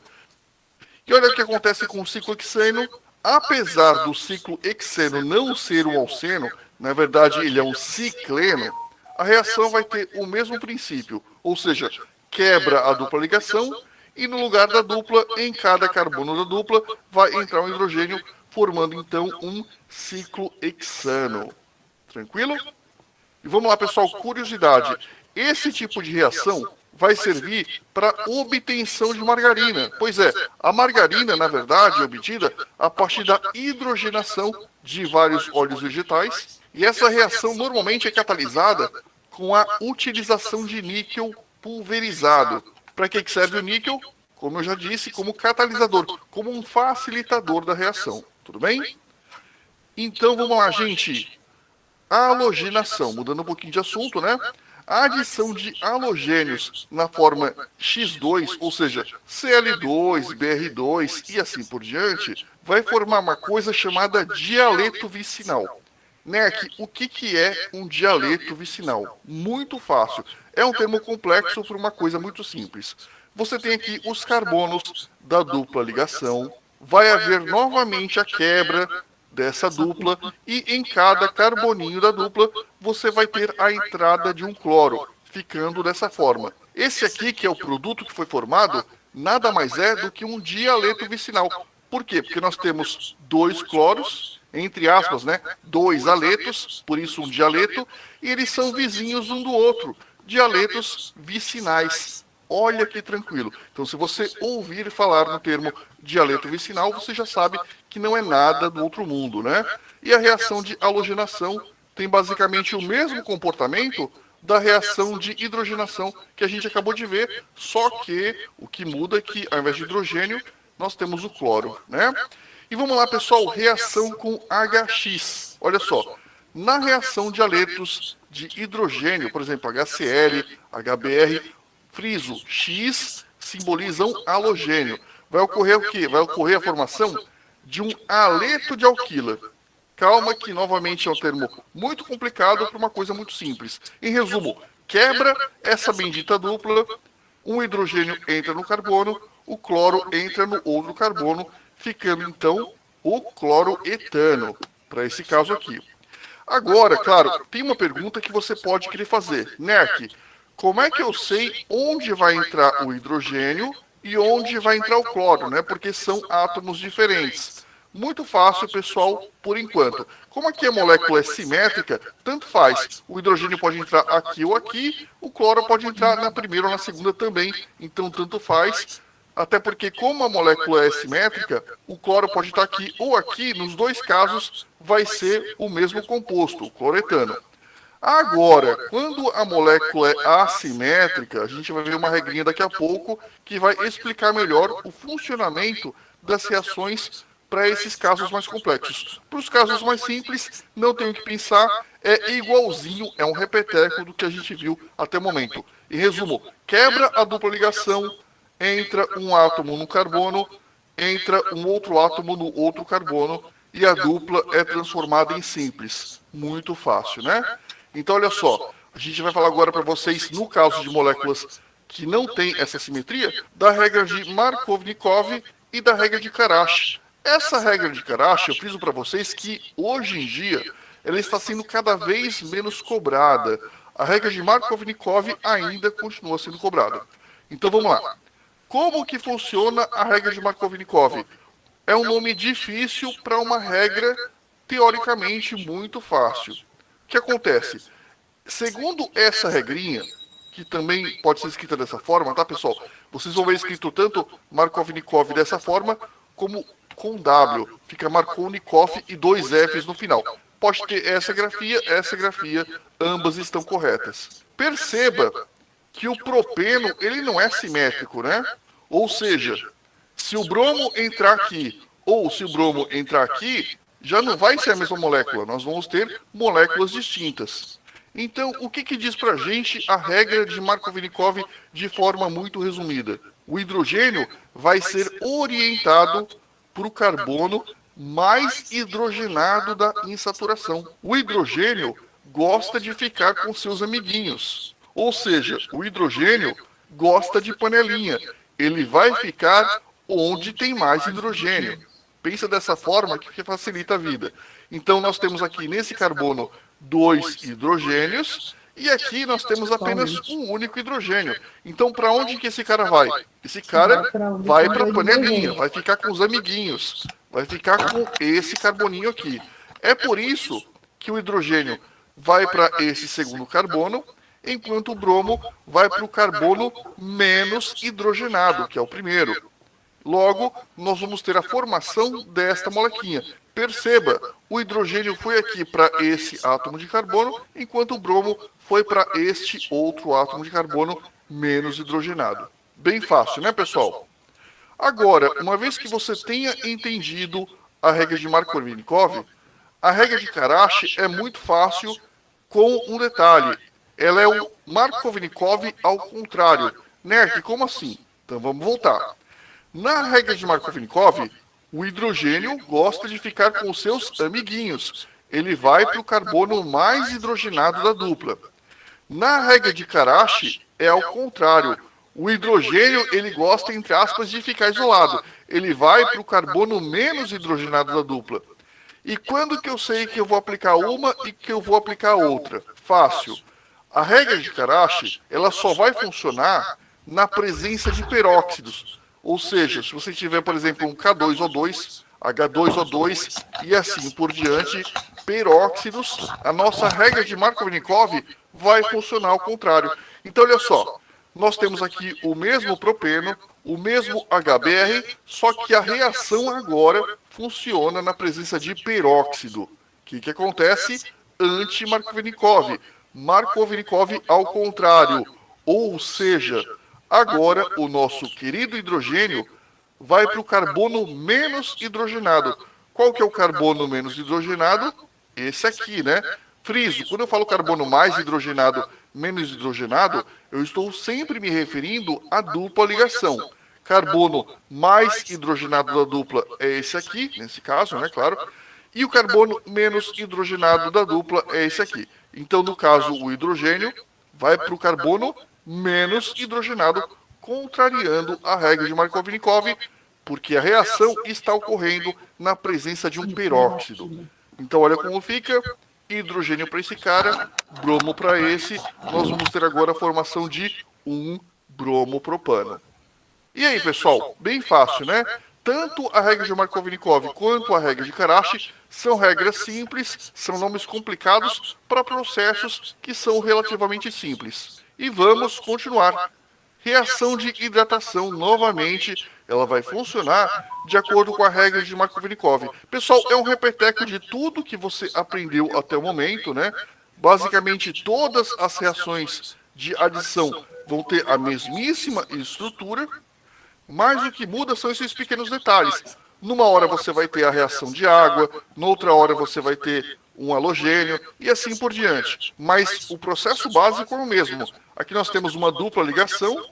E olha o que acontece com o ciclo hexeno. Apesar do ciclo hexeno não ser um alceno, na verdade ele é um cicleno, a reação vai ter o mesmo princípio, ou seja, quebra a dupla ligação e no lugar da dupla, em cada carbono da dupla, vai entrar um hidrogênio, formando então um ciclo hexano. Tranquilo? E vamos lá, pessoal, curiosidade. Esse tipo de reação vai servir para obtenção de margarina. Pois é, a margarina, na verdade, é obtida a partir da hidrogenação de vários óleos vegetais. E essa reação normalmente é catalisada com a utilização de níquel pulverizado. Para que serve o níquel? Como eu já disse, como catalisador, como um facilitador da reação. Tudo bem? Então vamos lá, gente. Halogenação, mudando um pouquinho de assunto, né? A adição de halogênios na forma X2, ou seja, Cl2, Br2 e assim por diante, vai formar uma coisa chamada dialeto vicinal. Nerk, o que é um dialeto vicinal? Muito fácil. É um termo complexo para uma coisa muito simples. Você tem aqui os carbonos da dupla ligação, vai haver novamente a quebra dessa dupla e em cada carboninho da dupla você vai ter a entrada de um cloro, ficando dessa forma. Esse aqui, que é o produto que foi formado, nada mais é do que um dialeto vicinal. Por quê? Porque nós temos dois cloros, entre aspas, né? Dois aletos, por isso um dialeto, e eles são vizinhos um do outro, dialetos vicinais. Olha que tranquilo. Então, se você ouvir falar no termo dialeto vicinal, você já sabe que não é nada do outro mundo, né? E a reação de halogenação tem basicamente o mesmo comportamento da reação de hidrogenação que a gente acabou de ver, só que o que muda é que, ao invés de hidrogênio, nós temos o cloro, né? E vamos lá, pessoal, reação com HX. Olha só, na reação de aletos de hidrogênio, por exemplo, HCl, HBr, friso, X simbolizam halogênio. Vai ocorrer o quê? Vai ocorrer a formação de um aleto de alquila. Calma que, novamente, é um termo muito complicado para uma coisa muito simples. Em resumo, quebra essa bendita dupla, um hidrogênio entra no carbono, o cloro entra no outro carbono, ficando, então, o cloroetano, para esse caso aqui. Agora, claro, tem uma pergunta que você pode querer fazer. Nerk, como é que eu sei onde vai entrar o hidrogênio e onde vai entrar o cloro, né? Porque são átomos diferentes. Muito fácil, pessoal, por enquanto. Como aqui a molécula é simétrica, tanto faz. O hidrogênio pode entrar aqui ou aqui, o cloro pode entrar na primeira ou na segunda também. Então, tanto faz. Até porque, como a molécula é simétrica, o cloro pode estar aqui ou aqui, nos dois casos vai ser o mesmo composto, o cloretano. Agora, quando a molécula é assimétrica, a gente vai ver uma regrinha daqui a pouco que vai explicar melhor o funcionamento das reações para esses casos mais complexos. Para os casos mais simples, não tenho que pensar, é igualzinho, é um repeteco do que a gente viu até o momento. Em resumo, quebra a dupla ligação, entra um átomo no carbono, entra um outro átomo no outro carbono e a dupla é transformada em simples. Muito fácil, né? Então, olha só, a gente vai falar agora para vocês, no caso de moléculas que não têm essa simetria, da regra de Markovnikov e da regra de Karash. Essa regra de Karash, eu friso para vocês que, hoje em dia, ela está sendo cada vez menos cobrada. A regra de Markovnikov ainda continua sendo cobrada. Então, vamos lá. Como que funciona a regra de Markovnikov? É um nome difícil para uma regra teoricamente muito fácil. O que acontece? Segundo essa regrinha, que também pode ser escrita dessa forma, tá, pessoal? Vocês vão ver escrito tanto Markovnikov dessa forma, como com W. Fica Markovnikov e 2 Fs no final. Pode ter essa grafia, ambas estão corretas. Perceba que o propeno, ele não é simétrico, né? Ou seja, se o bromo entrar aqui, ou se o bromo entrar aqui, já não vai ser a mesma molécula, nós vamos ter moléculas distintas. Então, o que diz pra gente a regra de Markovnikov de forma muito resumida? O hidrogênio vai ser orientado para o carbono mais hidrogenado da insaturação. O hidrogênio gosta de ficar com seus amiguinhos. Ou seja, o hidrogênio gosta de panelinha. Ele vai ficar onde tem mais hidrogênio. Pensa dessa forma que facilita a vida. Então nós temos aqui nesse carbono 2 hidrogênios e aqui nós temos apenas um único hidrogênio. Então para onde que esse cara vai? Esse cara vai para a panelinha, vai ficar com os amiguinhos, vai ficar com esse carboninho aqui. É por isso que o hidrogênio vai para esse segundo carbono, enquanto o bromo vai para o carbono menos hidrogenado, que é o primeiro. Logo, nós vamos ter a formação desta molequinha. Perceba, o hidrogênio foi aqui para esse átomo de carbono, enquanto o bromo foi para este outro átomo de carbono menos hidrogenado. Bem fácil, né, pessoal? Agora, uma vez que você tenha entendido a regra de Markovnikov, a regra de Karash é muito fácil com um detalhe. Ela é o Markovnikov ao contrário. Nerd, como assim? Então vamos voltar. Na regra de Markovnikov, o hidrogênio gosta de ficar com os seus amiguinhos. Ele vai para o carbono mais hidrogenado da dupla. Na regra de Karash, é ao contrário. O hidrogênio, ele gosta, entre aspas, de ficar isolado. Ele vai para o carbono menos hidrogenado da dupla. E quando que eu sei que eu vou aplicar uma e que eu vou aplicar outra? Fácil. A regra de Karash, ela só vai funcionar na presença de peróxidos. Ou seja, se você tiver, por exemplo, um K2O2, H2O2 e assim por diante, peróxidos, a nossa regra de Markovnikov vai funcionar ao contrário. Então, olha só, nós temos aqui o mesmo propeno, o mesmo HBr, só que a reação agora funciona na presença de peróxido. O que acontece? Anti-Markovnikov. Markovnikov ao contrário. Ou seja, agora o nosso querido hidrogênio vai para o carbono menos hidrogenado. Qual que é o carbono menos hidrogenado? Esse aqui, né? Friso, quando eu falo carbono mais hidrogenado, menos hidrogenado, eu estou sempre me referindo à dupla ligação. Carbono mais hidrogenado da dupla é esse aqui, nesse caso, né, claro. E o carbono menos hidrogenado da dupla é esse aqui. Então, no caso, o hidrogênio vai para o carbono menos hidrogenado, contrariando a regra de Markovnikov, porque a reação está ocorrendo na presença de um peróxido. Então, olha como fica. Hidrogênio para esse cara, bromo para esse. Nós vamos ter agora a formação de um bromopropano. E aí, pessoal? Bem fácil, né? Tanto a regra de Markovnikov quanto a regra de Karash são regras simples, são nomes complicados para processos que são relativamente simples. E vamos continuar. Reação de hidratação, novamente, ela vai funcionar de acordo com a regra de Markovnikov. Pessoal, é um repeteco de tudo que você aprendeu até o momento, né? Basicamente, todas as reações de adição vão ter a mesmíssima estrutura, mas o que muda são esses pequenos detalhes. Numa hora você vai ter a reação de água, noutra hora você vai ter um halogênio e assim por diante. Mas o processo básico é o mesmo. Aqui nós temos uma dupla ligação,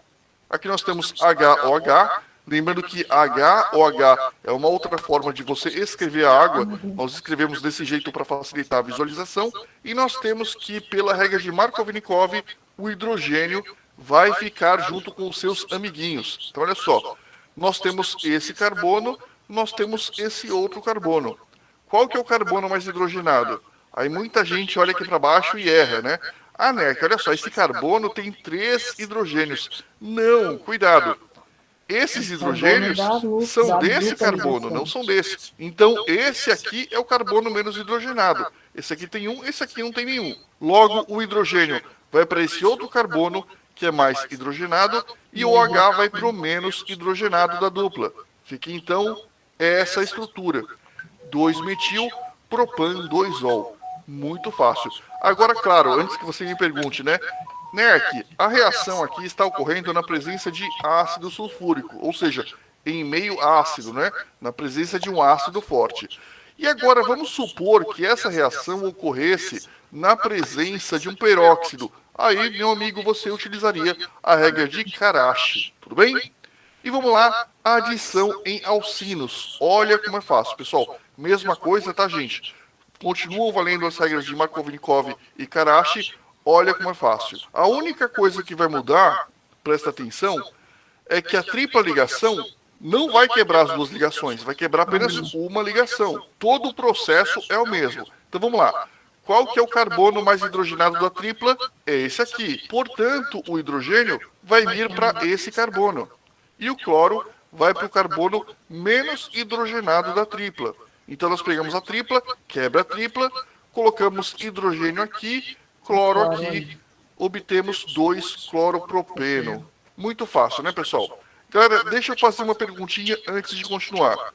aqui nós temos HOH. Lembrando que HOH é uma outra forma de você escrever a água. Nós escrevemos desse jeito para facilitar a visualização. E nós temos que, pela regra de Markovnikov, o hidrogênio vai ficar junto com os seus amiguinhos. Então, olha só. Nós temos esse carbono, nós temos esse outro carbono. Qual que é o carbono mais hidrogenado? Aí muita gente olha aqui para baixo e erra, né? Ah, Nerk, olha só, esse carbono tem 3 hidrogênios. Não, cuidado. Esses hidrogênios são desse carbono, não são desse. Então, esse aqui é o carbono menos hidrogenado. Esse aqui tem um, esse aqui não tem nenhum. Logo, o hidrogênio vai para esse outro carbono, que é mais hidrogenado, e o OH vai para o menos hidrogenado da dupla. Fica, então, essa estrutura. 2-metil, propan, 2-ol. Muito fácil. Agora, claro, antes que você me pergunte, né? Nerk, a reação aqui está ocorrendo na presença de ácido sulfúrico, ou seja, em meio ácido, né? Na presença de um ácido forte. E agora vamos supor que essa reação ocorresse na presença de um peróxido. Aí, meu amigo, você utilizaria a regra de Karashi, tudo bem? E vamos lá, adição em alcinos. Olha como é fácil, pessoal. Mesma coisa, tá, gente? Continuam valendo as regras de Markovnikov e Karashi. Olha como é fácil. A única coisa que vai mudar, presta atenção, é que a tripla ligação não vai quebrar as duas ligações, vai quebrar apenas uma ligação. Todo o processo é o mesmo. Então vamos lá. Qual que é o carbono mais hidrogenado da tripla? É esse aqui. Portanto, o hidrogênio vai vir para esse carbono. E o cloro vai para o carbono menos hidrogenado da tripla. Então nós pegamos a tripla, quebra a tripla, colocamos hidrogênio aqui, cloro aqui, obtemos 2-cloropropeno. Muito fácil, né, pessoal? Galera, deixa eu fazer uma perguntinha antes de continuar.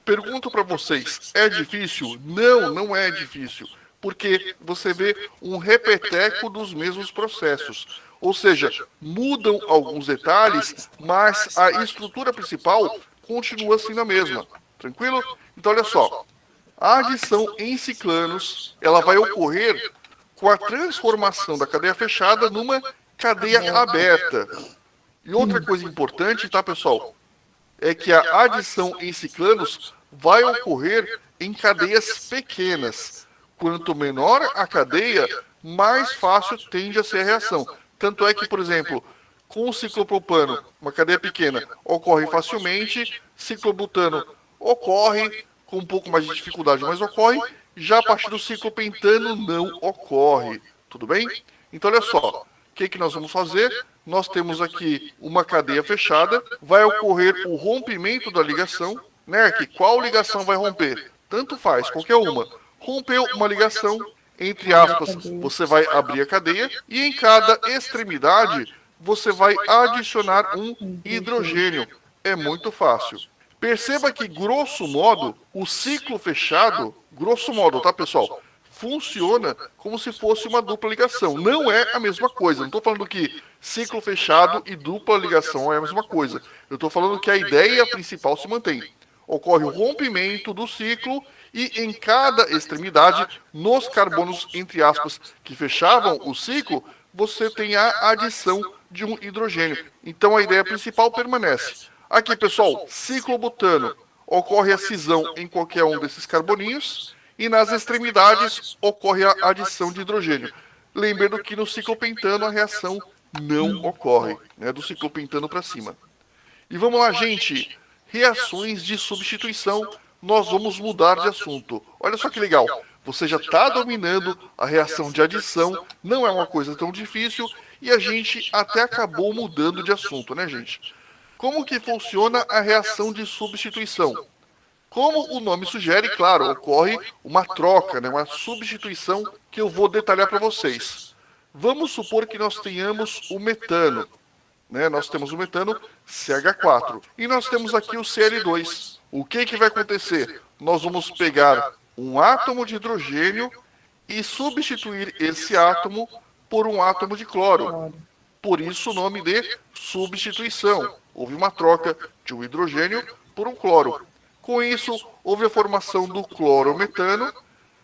Pergunto para vocês, é difícil? Não, não é difícil. Porque você vê um repeteco dos mesmos processos. Ou seja, mudam alguns detalhes, mas a estrutura principal continua sendo a mesma. Tranquilo? Então, olha só. A adição em ciclanos, ela vai ocorrer com a transformação da cadeia fechada numa cadeia aberta. E outra coisa importante, tá, pessoal? É que a adição em ciclanos vai ocorrer em cadeias pequenas. Quanto menor a cadeia, mais fácil tende a ser a reação. Tanto é que, por exemplo, com o ciclopropano, uma cadeia pequena, ocorre facilmente, ciclobutano ocorre com um pouco mais de dificuldade, mas ocorre. Já a partir do ciclopentano não ocorre. Tudo bem? Então, olha só. O que nós vamos fazer? Nós temos aqui uma cadeia fechada. Vai ocorrer o rompimento da ligação. Nerk, qual ligação vai romper? Tanto faz, qualquer uma. Rompeu uma ligação, entre aspas, você vai abrir a cadeia. E em cada extremidade, você vai adicionar um hidrogênio. É muito fácil. Perceba que, grosso modo, o ciclo fechado, grosso modo, tá, pessoal? Funciona como se fosse uma dupla ligação. Não é a mesma coisa. Não estou falando que ciclo fechado e dupla ligação é a mesma coisa. Eu estou falando que a ideia principal se mantém. Ocorre o rompimento do ciclo e em cada extremidade, nos carbonos, entre aspas, que fechavam o ciclo, você tem a adição de um hidrogênio. Então a ideia principal permanece. Aqui, pessoal, ciclobutano, ocorre a cisão em qualquer um desses carboninhos e nas extremidades ocorre a adição de hidrogênio. Lembrando que no ciclopentano a reação não ocorre, né, do ciclopentano para cima. E vamos lá, gente, reações de substituição, nós vamos mudar de assunto. Olha só que legal, você já está dominando a reação de adição, não é uma coisa tão difícil e a gente até acabou mudando de assunto, né, gente? Como que funciona a reação de substituição? Como o nome sugere, claro, ocorre uma troca, né, uma substituição que eu vou detalhar para vocês. Vamos supor que nós tenhamos o metano. né? Nós temos o metano CH4 e nós temos aqui o Cl2. O que vai acontecer? Nós vamos pegar um átomo de hidrogênio e substituir esse átomo por um átomo de cloro. Por isso o nome de substituição. Houve uma troca de um hidrogênio por um cloro. Com isso, houve a formação do clorometano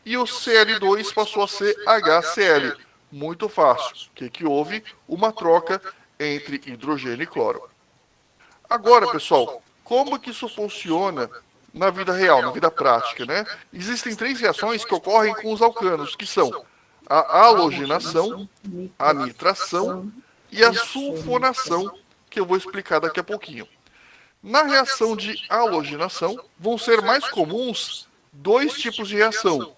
e o Cl2 passou a ser HCl. Muito fácil. O que houve? Uma troca entre hidrogênio e cloro. Agora, pessoal, como que isso funciona na vida real, na vida prática, né? Existem 3 reações que ocorrem com os alcanos, que são a halogenação, a nitração e a sulfonação, que eu vou explicar daqui a pouquinho. Na reação de halogenação, vão ser mais comuns 2 tipos de reação: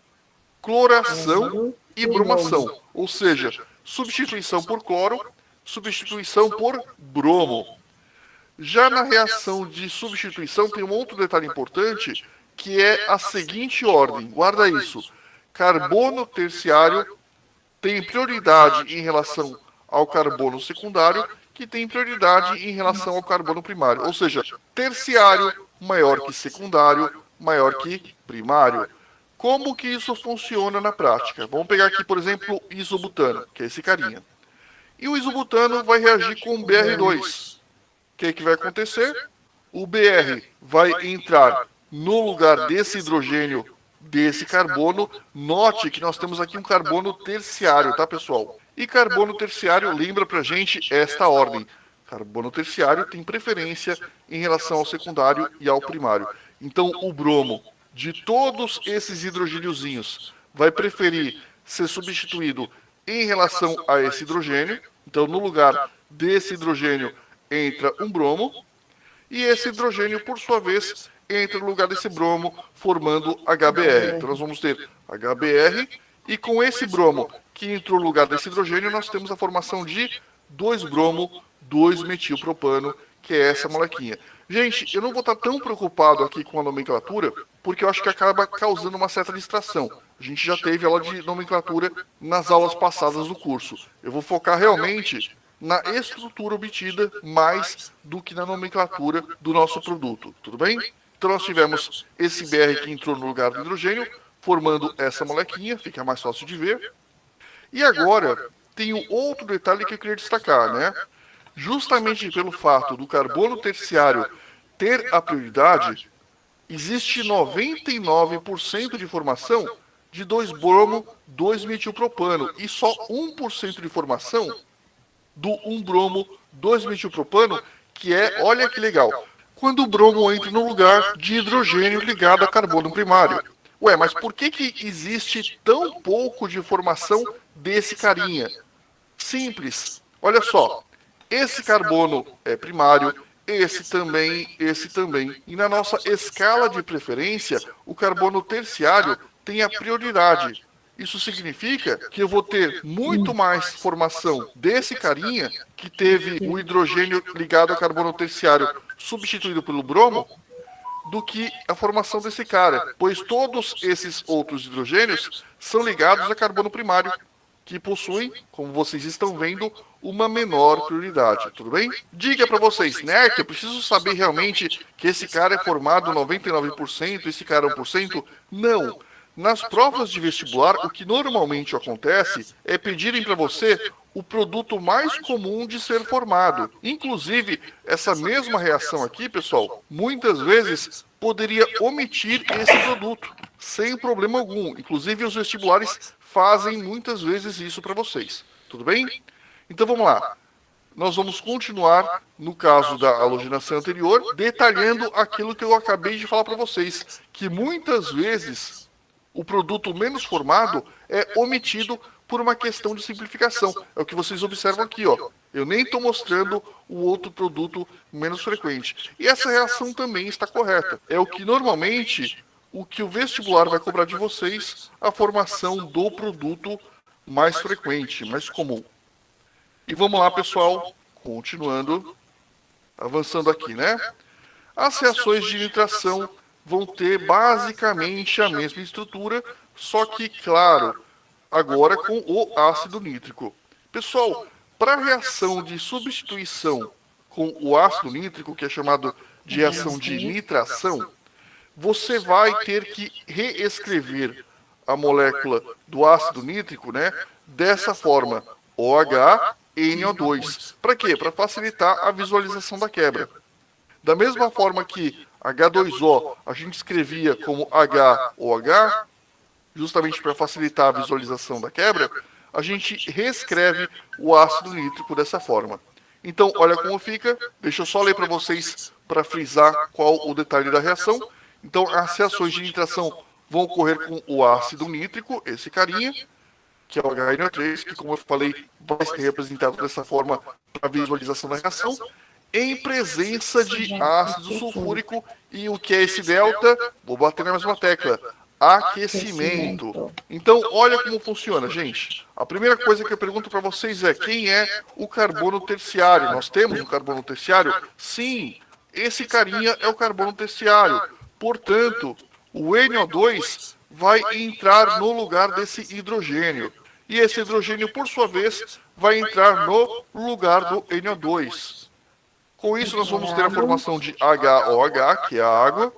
cloração e bromação, ou seja, substituição por cloro, substituição por bromo. Já na reação de substituição tem um outro detalhe importante, que é a seguinte ordem, guarda isso: carbono terciário tem prioridade em relação ao carbono secundário, que tem prioridade em relação ao carbono primário. Ou seja, terciário maior que secundário, maior que primário. Como que isso funciona na prática? Vamos pegar aqui, por exemplo, isobutano, que é esse carinha. E o isobutano vai reagir com o BR2. O que vai acontecer? O BR vai entrar no lugar desse hidrogênio, desse carbono. Note que nós temos aqui um carbono terciário, tá, pessoal? E carbono terciário lembra pra gente esta ordem. Carbono terciário tem preferência em relação ao secundário e ao primário. Então, o bromo, de todos esses hidrogêniozinhos, vai preferir ser substituído em relação a esse hidrogênio. Então, no lugar desse hidrogênio entra um bromo, e esse hidrogênio, por sua vez, entra no lugar desse bromo, formando HBr. Então, nós vamos ter HBr, e com esse bromo que entrou no lugar desse hidrogênio, nós temos a formação de 2-bromo, 2-metilpropano, que é essa molequinha. Gente, eu não vou estar tão preocupado aqui com a nomenclatura, porque eu acho que acaba causando uma certa distração. A gente já teve aula de nomenclatura nas aulas passadas do curso. Eu vou focar realmente na estrutura obtida mais do que na nomenclatura do nosso produto, tudo bem? Então nós tivemos esse BR que entrou no lugar do hidrogênio, formando essa molequinha, fica mais fácil de ver. E agora, tem um outro detalhe que eu queria destacar, né? Justamente pelo fato do carbono terciário ter a prioridade, existe 99% de formação de 2-bromo, 2-metilpropano, e só 1% de formação do 1-bromo, 2-metilpropano, que é, olha que legal, quando o bromo entra no lugar de hidrogênio ligado a carbono primário. Ué, mas por que existe tão pouco de formação desse carinha? Simples. Olha só, esse carbono é primário, esse também. E na nossa escala de preferência, o carbono terciário tem a prioridade. Isso significa que eu vou ter muito mais formação desse carinha, que teve o hidrogênio ligado ao carbono terciário substituído pelo bromo, do que a formação desse cara, pois todos esses outros hidrogênios são ligados a carbono primário, que possuem, como vocês estão vendo, uma menor prioridade, tudo bem? Diga para vocês, Nerk, eu preciso saber realmente que esse cara é formado 99%, esse cara 1%? Não. Nas provas de vestibular, o que normalmente acontece é pedirem para você o produto mais comum de ser formado. Inclusive, essa mesma reação aqui, pessoal, muitas vezes poderia omitir esse produto, sem problema algum. Inclusive, os vestibulares fazem muitas vezes isso para vocês. Tudo bem? Então, vamos lá. Nós vamos continuar, no caso da halogenação anterior, detalhando aquilo que eu acabei de falar para vocês, que muitas vezes o produto menos formado é omitido por uma questão de simplificação. É o que vocês observam aqui, ó. Eu nem estou mostrando o outro produto menos frequente. E essa reação também está correta. É o que normalmente, o que o vestibular vai cobrar de vocês, a formação do produto mais frequente, mais comum. E vamos lá, pessoal, continuando, avançando aqui, né? As reações de nitração vão ter basicamente a mesma estrutura, só que, claro, agora com o ácido nítrico. Pessoal, para a reação de substituição com o ácido nítrico, que é chamado de reação de nitração, você vai ter que reescrever a molécula do ácido nítrico, né, dessa forma, OH-NO2. Para quê? Para facilitar a visualização da quebra. Da mesma forma que H2O a gente escrevia como HOH, justamente para facilitar a visualização da quebra, a gente reescreve o ácido nítrico dessa forma. Então, olha como fica. Deixa eu só ler para vocês, para frisar qual o detalhe da reação. Então, as reações de nitração vão ocorrer com o ácido nítrico, esse carinha, que é o HNO3, que, como eu falei, vai ser representado dessa forma para visualização da reação, em presença de ácido sulfúrico. E o que é esse delta? Vou bater na mesma tecla. Aquecimento. Então, olha como funciona, gente. A primeira coisa que eu pergunto para vocês é: quem é o carbono terciário? Nós temos um carbono terciário? Sim, esse carinha é o carbono terciário. Portanto, o NO2 vai entrar no lugar desse hidrogênio. E esse hidrogênio, por sua vez, vai entrar no lugar do NO2. Com isso, nós vamos ter a formação de HOH, que é a água.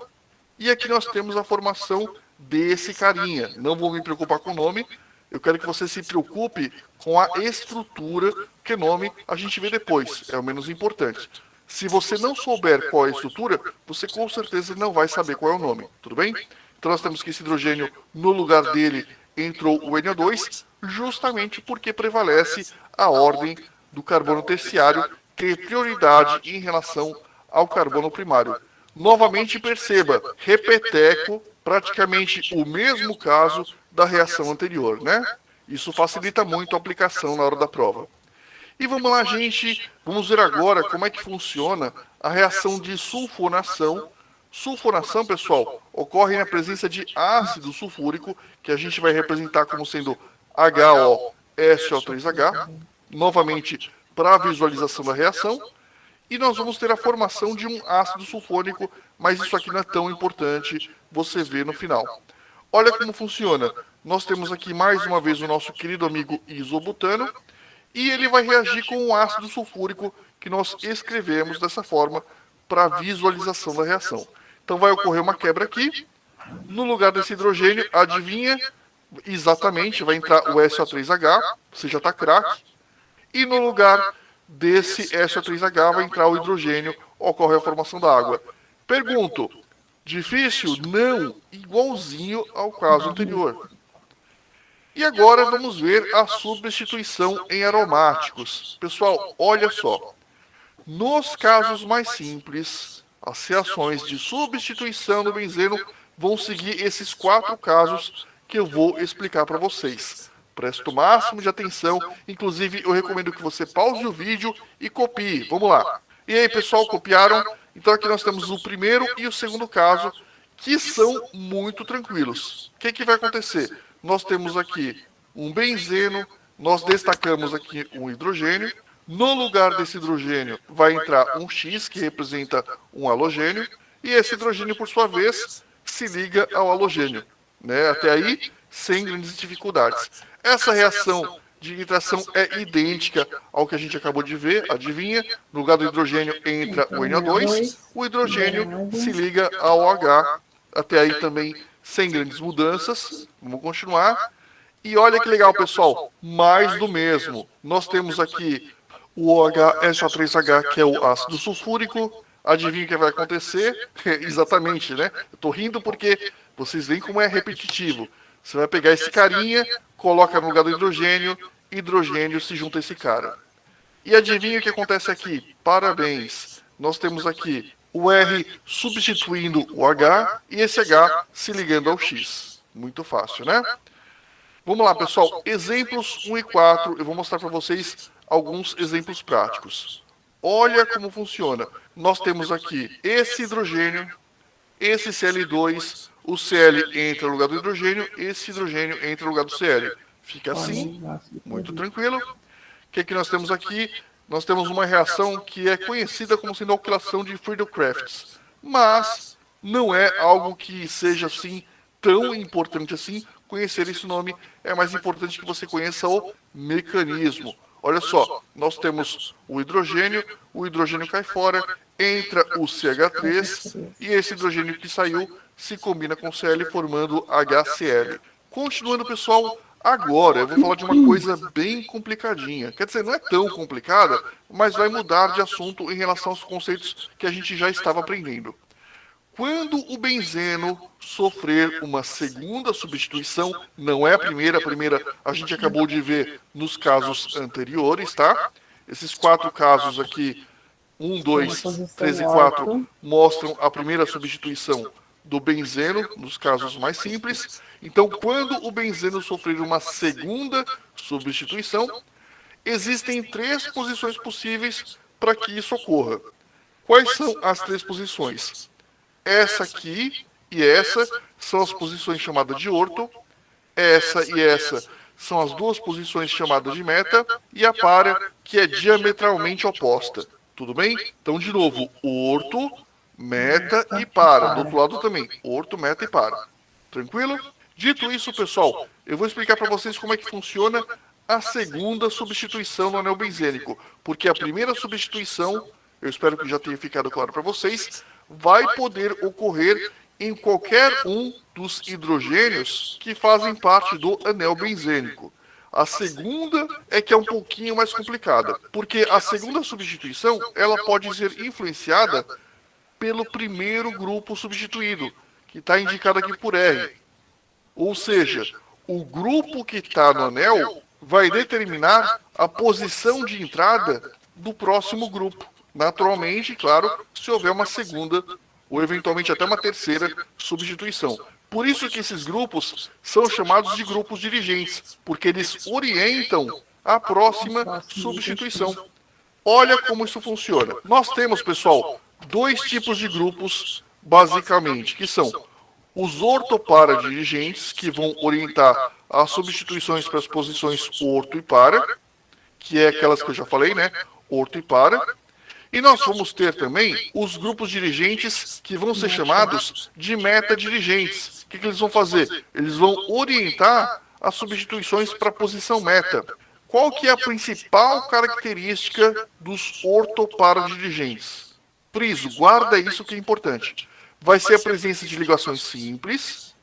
E aqui nós temos a formação desse carinha. Não vou me preocupar com o nome. Eu quero que você se preocupe com a estrutura, que nome a gente vê depois. É o menos importante. Se você não souber qual é a estrutura, você com certeza não vai saber qual é o nome. Tudo bem? Então nós temos que esse hidrogênio, no lugar dele, entrou o NO2, justamente porque prevalece a ordem do carbono terciário, ter prioridade em relação ao carbono primário. Novamente perceba, repeteco, praticamente o mesmo caso da reação anterior, né? Isso facilita muito a aplicação na hora da prova. E vamos lá, gente, vamos ver agora como é que funciona a reação de sulfonação. Sulfonação, pessoal, ocorre na presença de ácido sulfúrico, que a gente vai representar como sendo HOSO3H, novamente para a visualização da reação. E nós vamos ter a formação de um ácido sulfônico, mas isso aqui não é tão importante, você vê no final. Olha como funciona. Nós temos aqui mais uma vez o nosso querido amigo isobutano, e ele vai reagir com o ácido sulfúrico que nós escrevemos dessa forma para a visualização da reação. Então vai ocorrer uma quebra aqui. No lugar desse hidrogênio, adivinha? Exatamente, vai entrar o SO3H, você já está craque. E no lugar desse SO3H vai entrar o hidrogênio, ocorre a formação da água. Pergunto, difícil? Não, igualzinho ao caso anterior. E agora vamos ver a substituição em aromáticos. Pessoal, olha só. Nos casos mais simples, as reações de substituição do benzeno vão seguir esses 4 casos que eu vou explicar para vocês. Preste o máximo de atenção, inclusive eu recomendo que você pause o vídeo e copie. Vamos lá. E aí, pessoal, copiaram? Então aqui nós temos o primeiro e o segundo caso, que são muito tranquilos. O que vai acontecer? Nós temos aqui um benzeno, nós destacamos aqui um hidrogênio. No lugar desse hidrogênio vai entrar um X, que representa um halogênio, e esse hidrogênio, por sua vez, se liga ao halogênio. Né? Até aí, sem grandes dificuldades. Essa reação de nitração é idêntica ao que a gente acabou de ver, adivinha? No lugar do hidrogênio entra o NO2, o hidrogênio se liga ao OH, até aí também sem grandes mudanças. Vamos continuar. E olha que legal, pessoal, mais do mesmo. Nós temos aqui o OHSO3H, que é o ácido sulfúrico. Adivinha o que vai acontecer? Exatamente, né? Eu tô rindo porque vocês veem como é repetitivo. Você vai pegar esse carinha, coloca no lugar do hidrogênio, hidrogênio se junta a esse cara. E adivinha o que acontece aqui? Parabéns! Nós temos aqui o R substituindo o H e esse H se ligando ao X. Muito fácil, né? Vamos lá, pessoal. Exemplos 1 e 4. Eu vou mostrar para vocês alguns exemplos práticos. Olha como funciona. Nós temos aqui esse hidrogênio, esse Cl2, o Cl entra no lugar do hidrogênio, esse hidrogênio entra no lugar do Cl. Fica assim, muito tranquilo. O que nós temos aqui? Nós temos uma reação que é conhecida como sendo a alquilação de Friedel-Crafts, mas não é algo que seja assim tão importante assim conhecer esse nome. É mais importante que você conheça o mecanismo. Olha só, nós temos o hidrogênio cai fora, entra o CH3 e esse hidrogênio que saiu se combina com Cl formando HCl. Continuando, pessoal, agora eu vou falar de uma coisa bem complicadinha. Quer dizer, não é tão complicada, mas vai mudar de assunto em relação aos conceitos que a gente já estava aprendendo. Quando o benzeno sofrer uma segunda substituição, não é a primeira a gente acabou de ver nos casos anteriores, tá? Esses 4 casos aqui, 1, 2, 3 e 4, mostram a primeira substituição do benzeno, nos casos mais simples. Então, quando o benzeno sofrer uma segunda substituição, existem 3 posições possíveis para que isso ocorra. Quais são as 3 posições? Essa aqui e essa são as posições chamadas de orto. Essa e essa são as 2 posições chamadas de meta. E a para, que é diametralmente oposta. Tudo bem? Então, de novo, orto, meta e para. Do outro lado também, orto, meta e para. Tranquilo? Dito isso, pessoal, eu vou explicar para vocês como é que funciona a segunda substituição no anel benzênico. Porque a primeira substituição, eu espero que já tenha ficado claro para vocês, vai poder ocorrer em qualquer um dos hidrogênios que fazem parte do anel benzênico. A segunda é que é um pouquinho mais complicada, porque a segunda substituição ela pode ser influenciada pelo primeiro grupo substituído, que está indicado aqui por R. Ou seja, o grupo que está no anel vai determinar a posição de entrada do próximo grupo. Naturalmente, claro, se houver uma segunda ou eventualmente até uma terceira substituição. Por isso que esses grupos são chamados de grupos dirigentes, porque eles orientam a próxima substituição. Olha como isso funciona. Nós temos, pessoal, 2 tipos de grupos, basicamente, que são os ortopara-dirigentes, que vão orientar as substituições para as posições orto e para, que é aquelas que eu já falei, né? Orto e para. E nós vamos ter também os grupos dirigentes que vão ser chamados de meta-dirigentes. O que eles vão fazer? Eles vão orientar as substituições para a posição meta. Qual que é a principal característica dos ortopara-dirigentes? Friso, guarda isso que é importante. Vai ser a presença de ligações simples,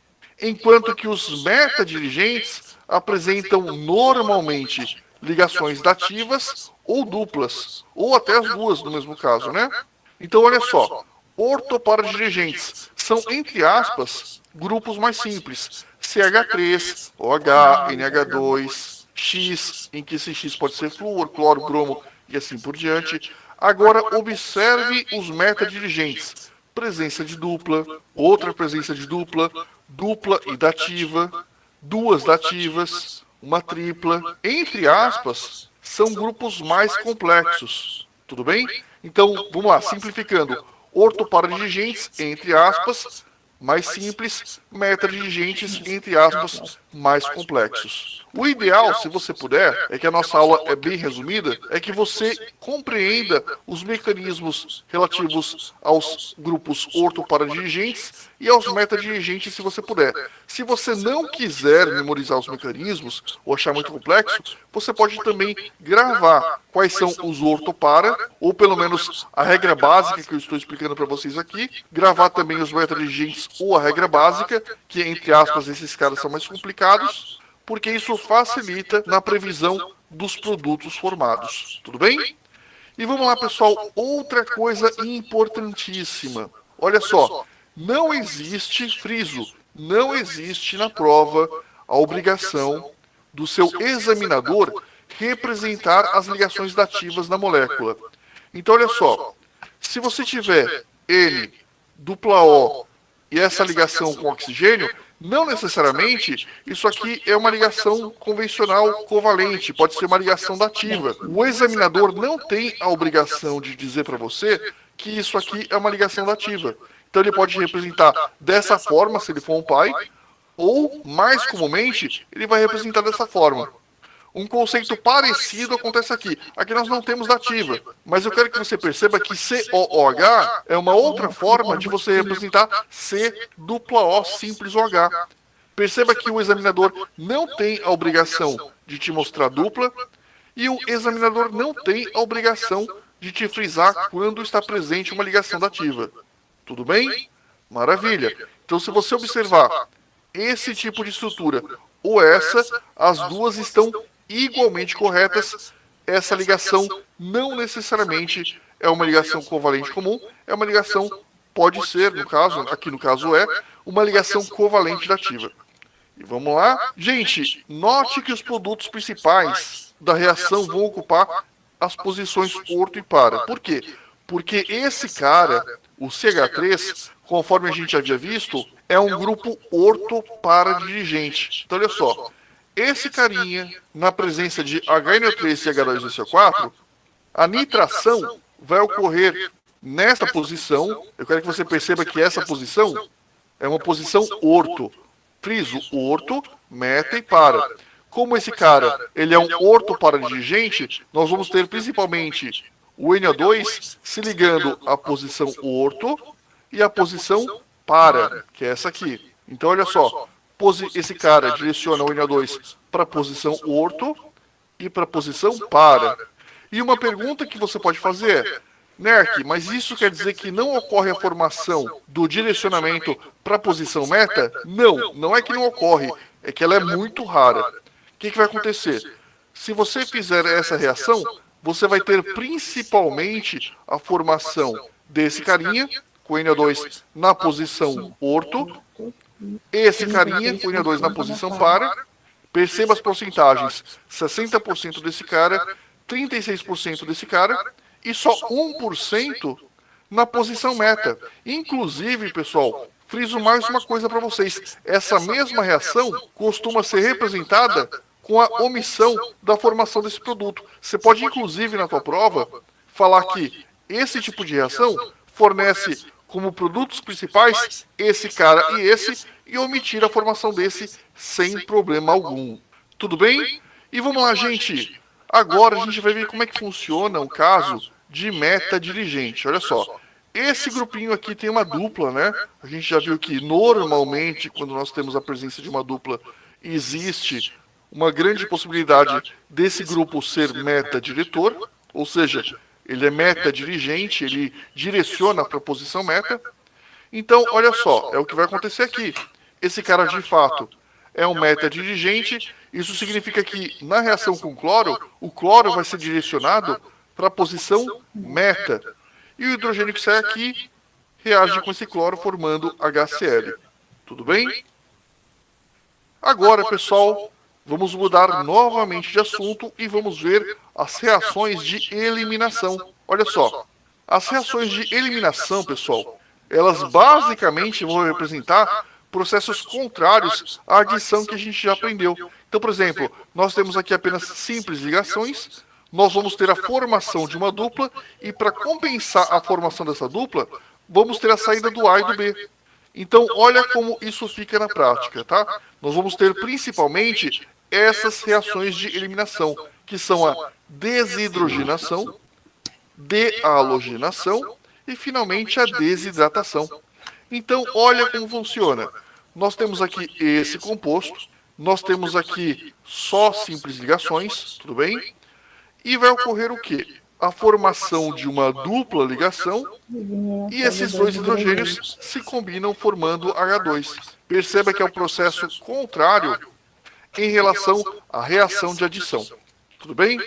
enquanto que os meta-dirigentes apresentam normalmente ligações dativas ou duplas, ou até as duas no mesmo caso, né? Então, olha só, ortopara-dirigentes são, entre aspas, grupos mais simples. CH3, OH, NH2, X, em que esse X pode ser flúor, cloro, bromo e assim por diante. Agora, observe os meta-dirigentes. Presença de dupla, outra presença de dupla, dupla e dativa, 2 dativas, uma tripla, entre aspas, são grupos mais complexos. Tudo bem? Então, vamos lá, simplificando. Ortopara-dirigentes, entre aspas, mais simples, meta-dirigentes, entre aspas, mais complexos. O ideal, se você puder, é que a nossa aula é bem resumida, é que você compreenda os mecanismos relativos aos grupos ortopara-dirigentes e aos meta-dirigentes, se você puder. Se você não quiser memorizar os mecanismos ou achar muito complexo, você pode também gravar quais são os ortopara, ou pelo menos a regra básica que eu estou explicando para vocês aqui, gravar também os meta-dirigentes ou a regra básica, que entre aspas esses caras são mais complicados, porque isso facilita na previsão dos produtos formados. Tudo bem? E vamos lá, pessoal, outra coisa importantíssima. Olha só, não existe, friso, não existe na prova a obrigação do seu examinador representar as ligações dativas da molécula. Então, olha só, se você tiver N, dupla O e essa ligação com oxigênio, não necessariamente isso aqui é uma ligação convencional covalente, pode ser uma ligação dativa. O examinador não tem a obrigação de dizer para você que isso aqui é uma ligação dativa. Então ele pode representar dessa forma, se ele for um pai, ou, mais comumente, ele vai representar dessa forma. Um conceito parecido acontece aqui. Aqui nós não temos dativa, mas eu quero que você perceba que COOH é uma outra forma de você representar C dupla O simples OH. Perceba que o examinador não tem a obrigação de te mostrar dupla E o examinador não tem a obrigação de te frisar quando está presente uma ligação dativa. Tudo bem? Maravilha. Então, se você observar esse tipo de estrutura ou essa, as duas estão igualmente corretas. Essa ligação não necessariamente é uma ligação covalente comum, é uma ligação, pode ser, no caso, aqui no caso é, uma ligação covalente dativa. E vamos lá. Gente, note que os produtos principais da reação vão ocupar as posições orto e para. Por quê? Porque esse cara, o CH3, conforme a gente havia visto, é um grupo orto para dirigente. Então, olha só. Esse carinha, na presença de HNO3 e H2SO4, a nitração vai ocorrer nesta posição. Eu quero que você perceba que essa posição é uma posição orto. Friso, orto, meta e para. Como esse cara ele é um orto para dirigente, nós vamos ter principalmente o NO2 se ligando à posição orto e à posição para, que é essa aqui. Então, olha só, esse cara direciona o NO2 para a posição orto e para a posição para. E uma pergunta que você pode fazer é, Nerk, mas isso quer dizer que não ocorre a formação do direcionamento para a posição meta? Não, não é que não ocorre, é que ela é muito rara. O que vai acontecer? Se você fizer essa reação, você vai ter principalmente a formação desse carinha, com NO2 na posição orto, esse carinha com NO2 na posição para. Perceba as porcentagens, 60% desse cara, 36% desse cara, e só 1% na posição meta. Inclusive, pessoal, friso mais uma coisa para vocês. Essa mesma reação costuma ser representada com a omissão da formação desse produto. Você pode, inclusive, na tua prova, falar que esse tipo de reação fornece como produtos principais esse cara e omitir a formação desse sem problema algum. Tudo bem? E vamos lá, gente. Agora a gente vai ver como é que funciona o caso de meta dirigente. Olha só. Esse grupinho aqui tem uma dupla, né? A gente já viu que normalmente, quando nós temos a presença de uma dupla, existe uma grande possibilidade desse grupo ser meta-diretor, ou seja, ele é meta-dirigente, ele direciona para a posição meta. Então, olha só, é o que vai acontecer aqui. Esse cara, de fato, é um meta-dirigente. Isso significa que, na reação com o cloro vai ser direcionado para a posição meta. E o hidrogênio que sai aqui reage com esse cloro formando HCl. Tudo bem? Agora, pessoal, vamos mudar novamente de assunto e vamos ver as reações de eliminação. Olha só, as reações de eliminação, pessoal, elas basicamente vão representar processos contrários à adição que a gente já aprendeu. Então, por exemplo, nós temos aqui apenas simples ligações, nós vamos ter a formação de uma dupla e para compensar a formação dessa dupla, vamos ter a saída do A e do B. Então, olha como isso fica na prática, tá? Nós vamos ter principalmente essas reações de eliminação, que são a desidrogenação, dealogenação e, finalmente, a desidratação. Então, olha como funciona. Nós temos aqui esse composto, nós temos aqui só simples ligações, tudo bem? E vai ocorrer o quê? A formação de uma dupla ligação e esses dois hidrogênios se combinam formando H2. Perceba que é um processo contrário em relação à reação de adição. Tudo bem?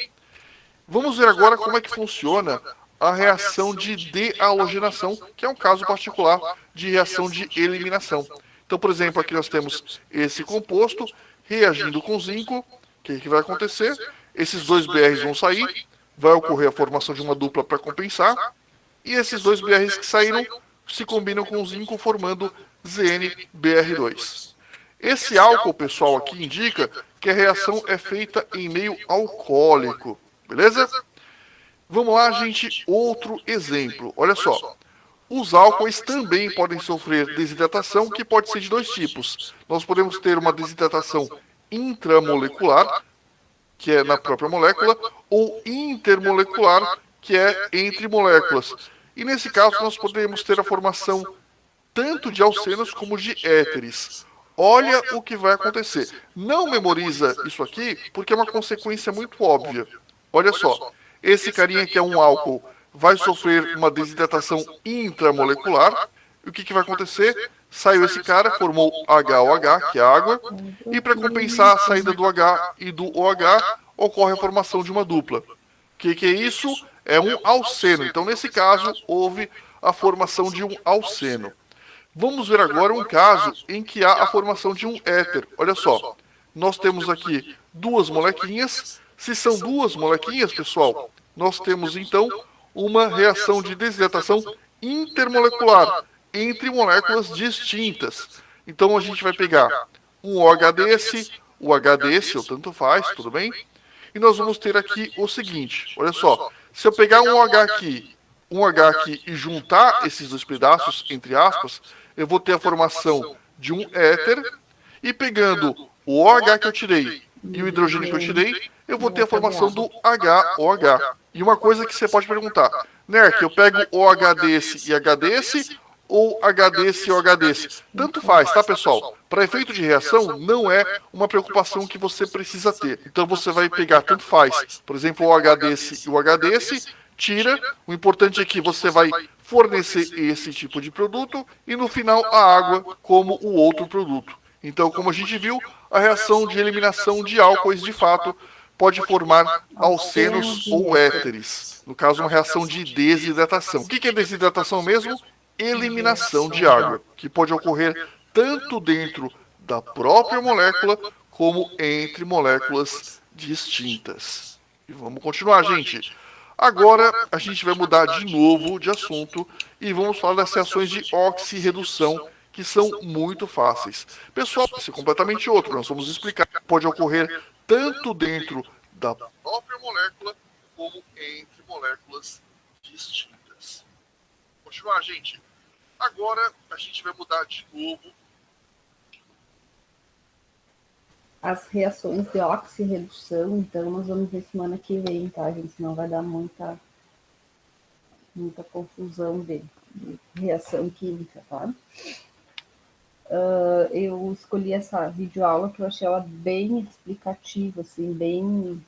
Vamos ver agora como é que funciona a reação de dealogenação, que é um caso particular de reação de eliminação. Então, por exemplo, aqui nós temos esse composto reagindo com zinco. O que vai acontecer? Esses dois BRs vão sair, vai ocorrer a formação de uma dupla para compensar, e esses dois BRs que saíram se combinam com o zinco formando ZnBr2. Esse álcool, pessoal, aqui indica que a reação é feita em meio alcoólico, beleza? Vamos lá, gente, outro exemplo. Olha só. Os álcoois também podem sofrer desidratação, que pode ser de dois tipos. Nós podemos ter uma desidratação intramolecular, que é na própria molécula, ou intermolecular, que é entre moléculas. E nesse caso nós podemos ter a formação tanto de alcenos como de éteres. Olha o que vai acontecer. Não memoriza isso aqui, porque é uma consequência muito óbvia. Olha só, esse carinha que é um álcool vai sofrer uma desidratação intramolecular. E o que vai acontecer? Saiu esse cara, formou HOH, que é água, e para compensar a saída do H e do OH, ocorre a formação de uma dupla. O que é isso? É um alceno. Então, nesse caso, houve a formação de um alceno. Vamos ver agora um caso em que há a formação de um éter. Olha só, nós temos aqui duas molequinhas. Se são duas molequinhas, pessoal, nós temos então uma reação de desidratação intermolecular entre moléculas distintas. Então a gente vai pegar um OH desse, o H desse, ou tanto faz, tudo bem? E nós vamos ter aqui o seguinte, olha só, se eu pegar um H aqui e juntar esses dois pedaços, entre aspas, eu vou ter a formação de um éter, e pegando o OH que eu tirei e o hidrogênio que eu tirei, eu vou ter a formação do HOH. E uma coisa que você pode perguntar, Nerk, eu pego OH desse e H desse, ou H desse e OH desse? Tanto faz, tá, pessoal? Para efeito de reação, não é uma preocupação que você precisa ter. Então você vai pegar, tanto faz, por exemplo, o OH desse e o H desse, tira. O importante é que você vai fornecer esse tipo de produto e no final a água como o outro produto. Então, como a gente viu, a reação de eliminação de álcoois, de fato, pode formar alcenos ou éteres. No caso, uma reação de desidratação. O que é desidratação mesmo? Eliminação de água, que pode ocorrer tanto dentro da própria molécula como entre moléculas distintas. E vamos continuar, gente. Agora a gente vai mudar de novo de assunto e vamos falar das reações de oxirredução, que são muito fáceis. Pessoal, isso é completamente outro. Nós vamos explicar que pode ocorrer tanto dentro da própria molécula como entre moléculas distintas. Vamos continuar, gente. Agora a gente vai mudar de novo. As reações de oxirredução, então nós vamos ver semana que vem, tá, gente? Senão vai dar muita confusão de reação química, tá? Eu escolhi essa videoaula que eu achei ela bem explicativa, assim, bem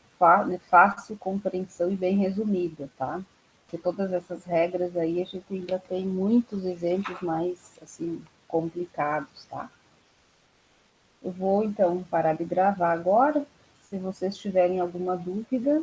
fácil compreensão e bem resumida, tá? Porque todas essas regras aí a gente ainda tem muitos exemplos mais, assim, complicados, tá? Eu vou, então, parar de gravar agora. Se vocês tiverem alguma dúvida,